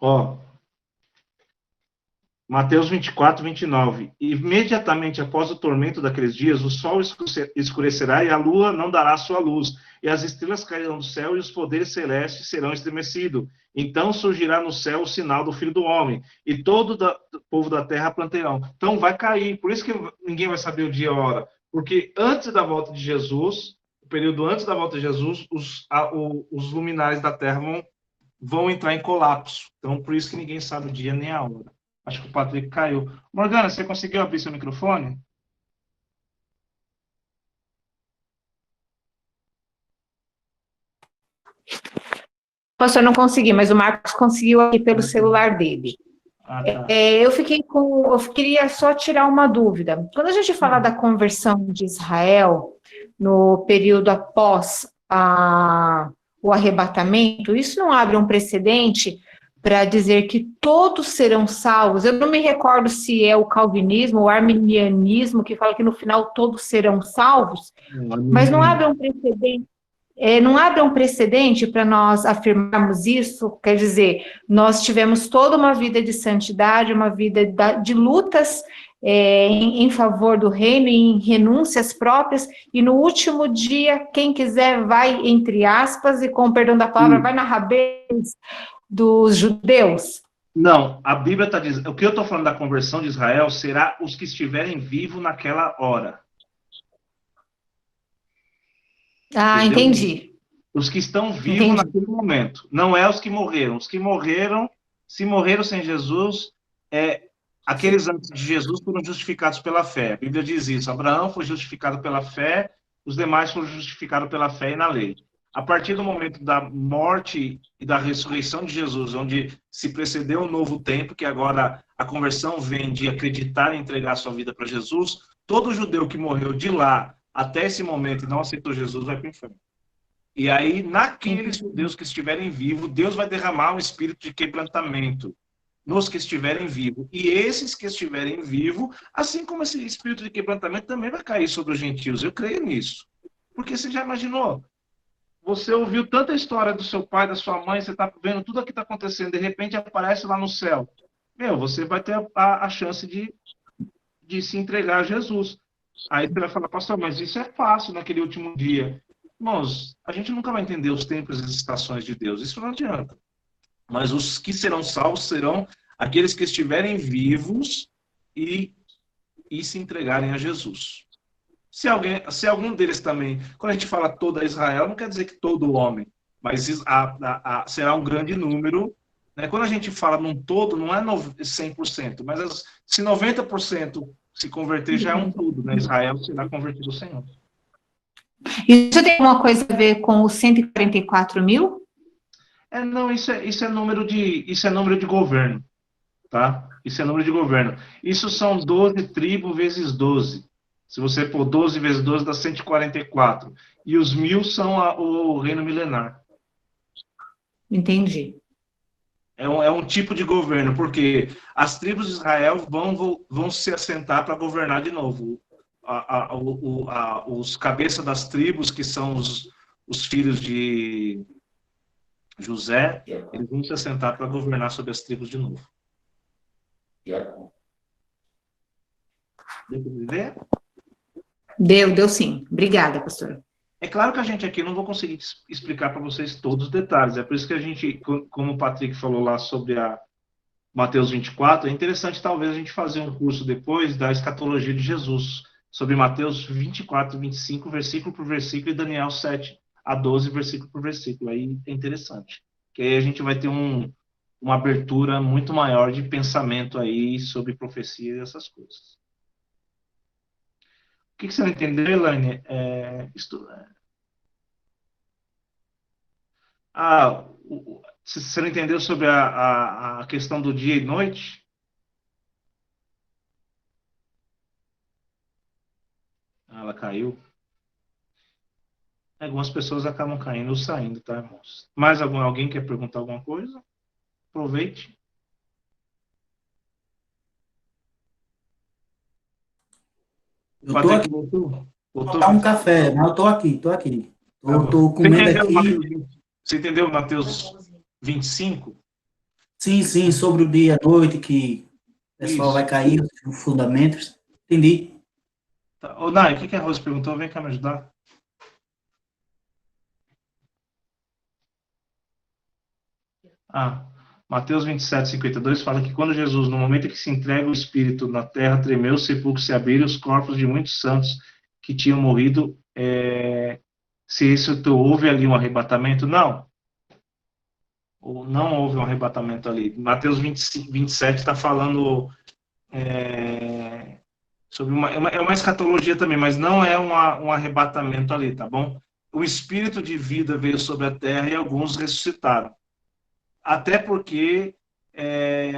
Ó, Mateus 24, 29. Imediatamente após o tormento daqueles dias, o sol escurecerá e a lua não dará sua luz, e as estrelas cairão do céu e os poderes celestes serão estremecidos. Então surgirá no céu o sinal do Filho do Homem, e todo o povo da terra planteirão. Então vai cair, por isso que ninguém vai saber o dia e a hora, porque antes da volta de Jesus, o período antes da volta de Jesus, os luminares da terra vão entrar em colapso. Então por isso que ninguém sabe o dia nem a hora. Acho que o Patrick caiu. Morgana, você conseguiu abrir seu microfone? Pastor, não consegui, mas o Marcos conseguiu aqui pelo celular dele. Ah, tá. Eu queria só tirar uma dúvida. Quando a gente fala da conversão de Israel no período após o arrebatamento, isso não abre um precedente para dizer que todos serão salvos? Eu não me recordo se é o calvinismo ou o arminianismo que fala que no final todos serão salvos, mas não abre um precedente. Não abre um precedente para nós afirmarmos isso? Quer dizer, nós tivemos toda uma vida de santidade, uma vida de lutas em favor do reino, em renúncias próprias, e no último dia, quem quiser vai, entre aspas, e com o perdão da palavra, vai na rabeira dos judeus? Não, a Bíblia está dizendo, o que eu estou falando da conversão de Israel será os que estiverem vivos naquela hora. Ah, entendeu? Entendi. Os que estão vivos naquele momento. Não é os que morreram. Os que morreram, se morreram sem Jesus, aqueles antes de Jesus foram justificados pela fé. A Bíblia diz isso. Abraão foi justificado pela fé, os demais foram justificados pela fé e na lei. A partir do momento da morte e da ressurreição de Jesus, onde se precedeu um novo tempo, que agora a conversão vem de acreditar e entregar sua vida para Jesus, todo judeu que morreu de lá até esse momento e não aceitou Jesus vai para o inferno. E aí, naqueles judeus que estiverem vivos, Deus vai derramar um espírito de quebrantamento nos que estiverem vivos. E esses que estiverem vivos, assim como esse espírito de quebrantamento também vai cair sobre os gentios. Eu creio nisso. Porque você já imaginou? Você ouviu tanta história do seu pai, da sua mãe, você está vendo tudo o que está acontecendo, de repente aparece lá no céu. Você vai ter a chance de se entregar a Jesus. Aí você vai falar, pastor, mas isso é fácil naquele último dia. Irmãos, a gente nunca vai entender os tempos e as estações de Deus, isso não adianta. Mas os que serão salvos serão aqueles que estiverem vivos e se entregarem a Jesus. Se algum deles também, quando a gente fala toda Israel, não quer dizer que todo homem, mas será um grande número. Né? Quando a gente fala num todo, não é 100%, mas se 90% se converter, já é um todo. Né? Israel será convertido ao Senhor. Isso tem alguma coisa a ver com os 144 mil? Não, isso é número de governo, tá? Isso é número de governo. Isso são 12 tribos vezes 12. Se você pôr 12 vezes 12, dá 144. E os 1000 são o reino milenar. Entendi. É um tipo de governo, porque as tribos de Israel vão se assentar para governar de novo. Os cabeças das tribos, que são os filhos de José, eles vão se assentar para governar sobre as tribos de novo. Deu para entender? Deu sim. Obrigada, pastor. É claro que a gente aqui não vou conseguir explicar para vocês todos os detalhes. É por isso que a gente, como o Patrick falou lá sobre a Mateus 24, é interessante talvez a gente fazer um curso depois da escatologia de Jesus, sobre Mateus 24, 25, versículo por versículo, e Daniel 7 a 12, versículo por versículo. Aí é interessante. Que aí a gente vai ter uma abertura muito maior de pensamento aí sobre profecia e essas coisas. O que você não entendeu, Elaine? Você não entendeu sobre a questão do dia e noite? Ela caiu. Algumas pessoas acabam caindo ou saindo, tá, irmãos? Mais alguém quer perguntar alguma coisa? Aproveite. Eu tô aqui. Voltou? Vou tomar um café, mas eu tô aqui. Tô comendo aqui. Você entendeu, Mateus 25? Sim, sobre o dia e a noite, que o pessoal vai cair, os fundamentos. Entendi. Tá. Ô, Nai, o que a Rose perguntou? Vem cá me ajudar. Mateus 27, 52 fala que quando Jesus, no momento em que se entrega o Espírito na terra, tremeu, os sepulcros se abriram, os corpos de muitos santos que tinham morrido, se isso houve ali um arrebatamento? Não. Ou não houve um arrebatamento ali. Mateus 27 está falando sobre uma escatologia também, mas não é um arrebatamento ali, tá bom? O Espírito de vida veio sobre a terra e alguns ressuscitaram. Até porque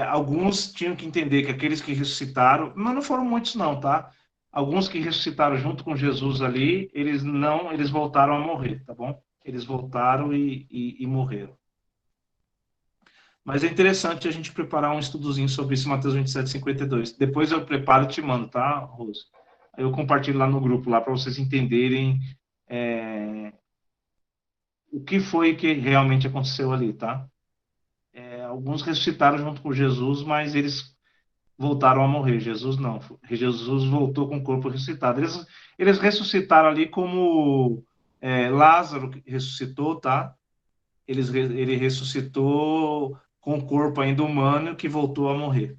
alguns tinham que entender que aqueles que ressuscitaram, mas não foram muitos não, tá? Alguns que ressuscitaram junto com Jesus ali, eles voltaram a morrer, tá bom? Eles voltaram e morreram. Mas é interessante a gente preparar um estudozinho sobre isso, Mateus 27, 52. Depois eu preparo e te mando, tá, Rose? Aí eu compartilho lá no grupo, lá para vocês entenderem o que foi que realmente aconteceu ali, tá? Alguns ressuscitaram junto com Jesus, mas eles voltaram a morrer. Jesus não. Jesus voltou com o corpo ressuscitado. Eles ressuscitaram ali como Lázaro ressuscitou, tá? Ele ressuscitou com o corpo ainda humano que voltou a morrer,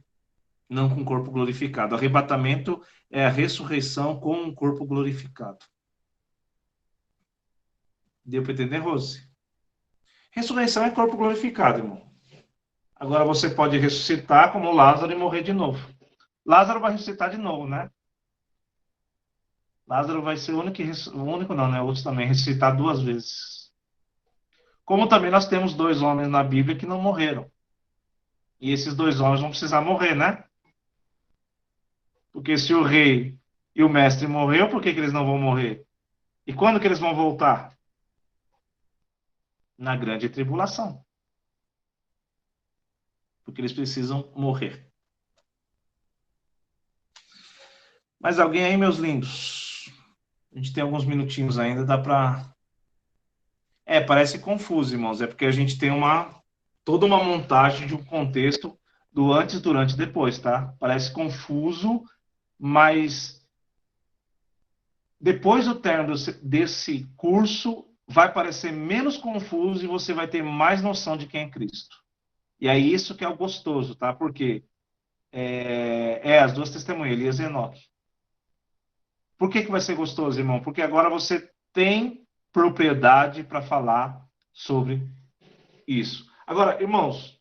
não com o corpo glorificado. O arrebatamento é a ressurreição com um corpo glorificado. Deu para entender, Rose? Ressurreição é corpo glorificado, irmão. Agora você pode ressuscitar como Lázaro e morrer de novo. Lázaro vai ressuscitar de novo, né? Lázaro vai ser o único não, né? Outros também ressuscitar 2 vezes. Como também nós temos 2 homens na Bíblia que não morreram. E esses 2 homens vão precisar morrer, né? Porque se o rei e o mestre morreu, por que eles não vão morrer? E quando que eles vão voltar? Na grande tribulação. Porque eles precisam morrer. Mais alguém aí, meus lindos? A gente tem alguns minutinhos ainda, dá para... parece confuso, irmãos. É porque a gente tem toda uma montagem de um contexto do antes, durante e depois, tá? Parece confuso, mas depois do término desse curso, vai parecer menos confuso e você vai ter mais noção de quem é Cristo. E é isso que é o gostoso, tá? Porque as 2 testemunhas, Elias e Enoque. Por que vai ser gostoso, irmão? Porque agora você tem propriedade para falar sobre isso. Agora, irmãos,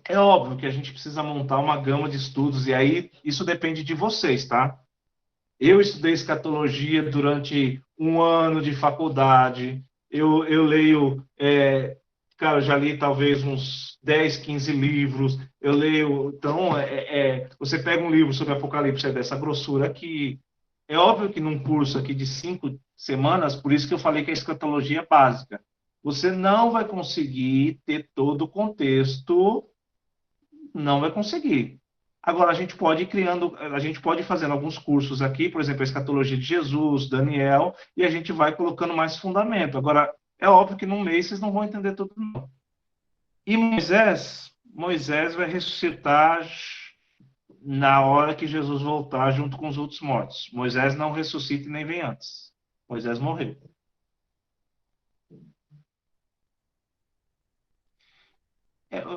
é óbvio que a gente precisa montar uma gama de estudos, e aí isso depende de vocês, tá? Eu estudei escatologia durante 1 ano de faculdade, eu leio, cara, já li talvez uns 10, 15 livros, eu leio, então, você pega um livro sobre Apocalipse, dessa grossura aqui. É óbvio que num curso aqui de 5 semanas, por isso que eu falei que a escatologia é básica. você não vai conseguir ter todo o contexto, não vai conseguir. Agora, a gente pode ir criando, a gente pode ir fazendo alguns cursos aqui, por exemplo, a escatologia de Jesus, Daniel, e a gente vai colocando mais fundamento. Agora, é óbvio que num mês vocês não vão entender tudo, não. E Moisés vai ressuscitar na hora que Jesus voltar junto com os outros mortos. Moisés não ressuscita e nem vem antes. Moisés morreu.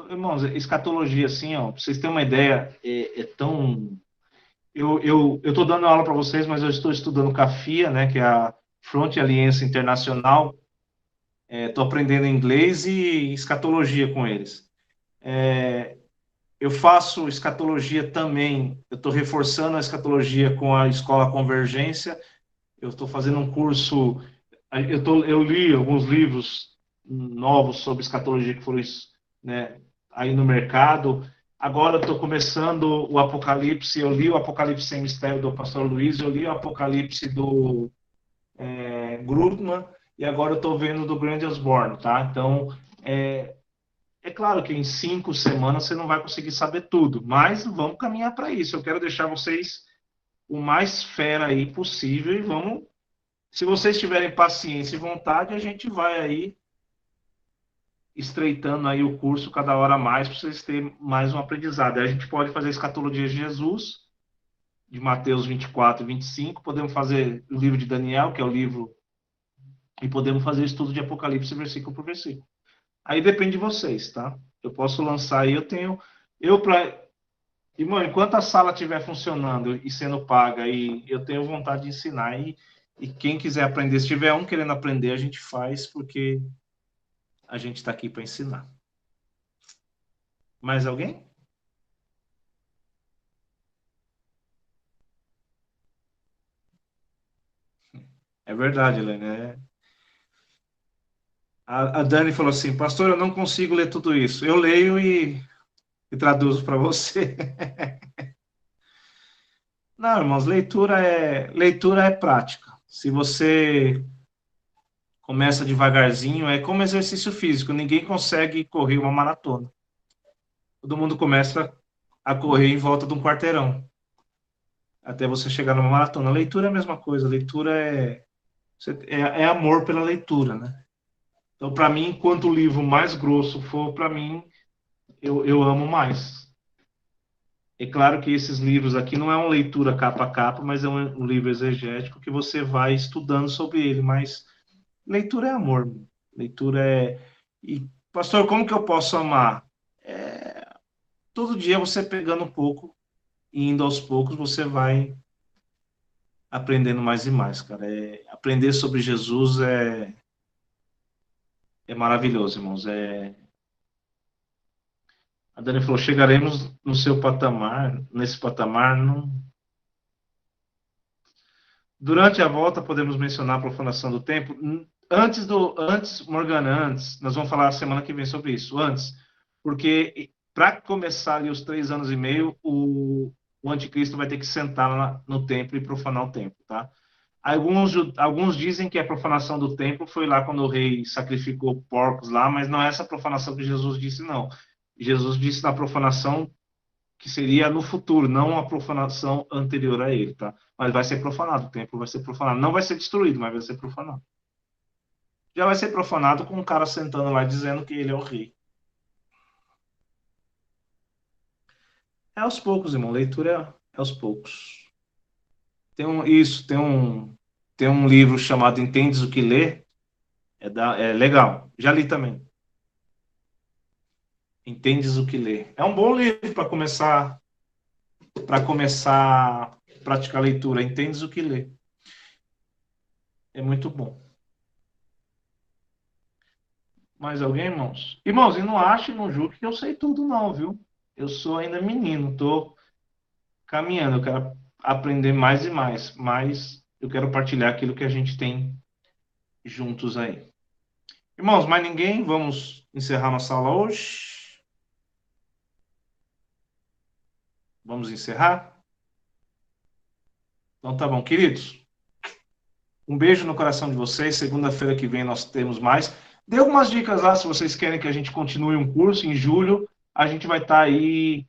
Irmãos, escatologia, assim, ó, pra vocês terem uma ideia, é tão... Eu estou dando aula para vocês, mas eu estou estudando CAFIA, né, que é a Fronte Aliança Internacional. Estou aprendendo inglês e escatologia com eles. Eu faço escatologia também, eu estou reforçando a escatologia com a Escola Convergência. Eu estou fazendo um curso, eu li alguns livros novos sobre escatologia que foram, né, aí no mercado. Agora eu estou começando o Apocalipse, eu li o Apocalipse Sem Mistério do pastor Luiz, eu li o Apocalipse do Grudman, e agora eu estou vendo do Grande Osborne, tá? Então, é claro que em 5 semanas você não vai conseguir saber tudo, mas vamos caminhar para isso. Eu quero deixar vocês o mais fera aí possível e vamos. Se vocês tiverem paciência e vontade, a gente vai aí estreitando aí o curso cada hora mais para vocês terem mais um aprendizado. Aí a gente pode fazer a escatologia de Jesus, de Mateus 24 e 25, podemos fazer o livro de Daniel, que é o livro, e podemos fazer o estudo de Apocalipse versículo por versículo. Aí depende de vocês, tá? Eu posso lançar aí, irmão, enquanto a sala estiver funcionando e sendo paga, aí eu tenho vontade de ensinar, e quem quiser aprender, se tiver um querendo aprender, a gente faz, porque a gente está aqui para ensinar. Mais alguém? É verdade, Helene. A Dani falou assim, pastor, eu não consigo ler tudo isso. Eu leio e traduzo para você. Não, irmãos, leitura é prática. Se você começa devagarzinho, é como exercício físico. Ninguém consegue correr uma maratona. Todo mundo começa a correr em volta de um quarteirão, até você chegar numa maratona. A leitura é a mesma coisa. A leitura é amor pela leitura, né? Então, para mim, quanto o livro mais grosso for, para mim, eu amo mais. É claro que esses livros aqui não é uma leitura capa a capa, mas é um livro exegético que você vai estudando sobre ele, mas leitura é amor. Leitura é... E, pastor, como que eu posso amar? Todo dia você pegando um pouco e indo aos poucos, você vai aprendendo mais e mais, cara. Aprender sobre Jesus é maravilhoso, irmãos. A Dani falou, chegaremos no seu patamar, nesse patamar. Não... Durante a volta, podemos mencionar a profanação do templo. Morgana, nós vamos falar semana que vem sobre isso, antes, porque para começar ali os 3 anos e meio, o anticristo vai ter que sentar no templo e profanar o templo, tá? Alguns dizem que a profanação do templo foi lá quando o rei sacrificou porcos lá, mas não é essa profanação que Jesus disse, não. Jesus disse na profanação que seria no futuro, não a profanação anterior a ele, tá? Mas vai ser profanado, o templo vai ser profanado. Não vai ser destruído, mas vai ser profanado. Já vai ser profanado com um cara sentando lá dizendo que ele é o rei. É aos poucos, irmão. Leitura é aos poucos. Tem um livro chamado Entendes o que Lê. É legal. Já li também. Entendes o que Lê. É um bom livro para começar a praticar a leitura. Entendes o que Lê. É muito bom. Mais alguém, irmãos? Irmãos, e não ache, não julgue que eu sei tudo, não, viu? Eu sou ainda menino, estou caminhando, eu quero aprender mais e mais, mas eu quero partilhar aquilo que a gente tem juntos aí. Irmãos, mais ninguém? Vamos encerrar nossa aula hoje? Vamos encerrar? Então tá bom, queridos. Um beijo no coração de vocês. Segunda-feira que vem nós temos mais. Dê algumas dicas lá, se vocês querem que a gente continue um curso em julho, a gente vai estar aí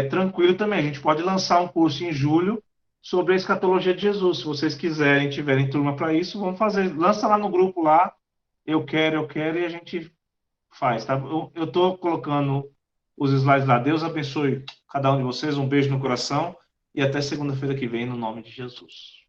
tranquilo também. A gente pode lançar um curso em julho sobre a escatologia de Jesus. Se vocês quiserem, tiverem turma para isso, vamos fazer. Lança lá no grupo lá, eu quero, e a gente faz, tá? Eu estou colocando os slides lá. Deus abençoe cada um de vocês, um beijo no coração e até segunda-feira que vem, no nome de Jesus.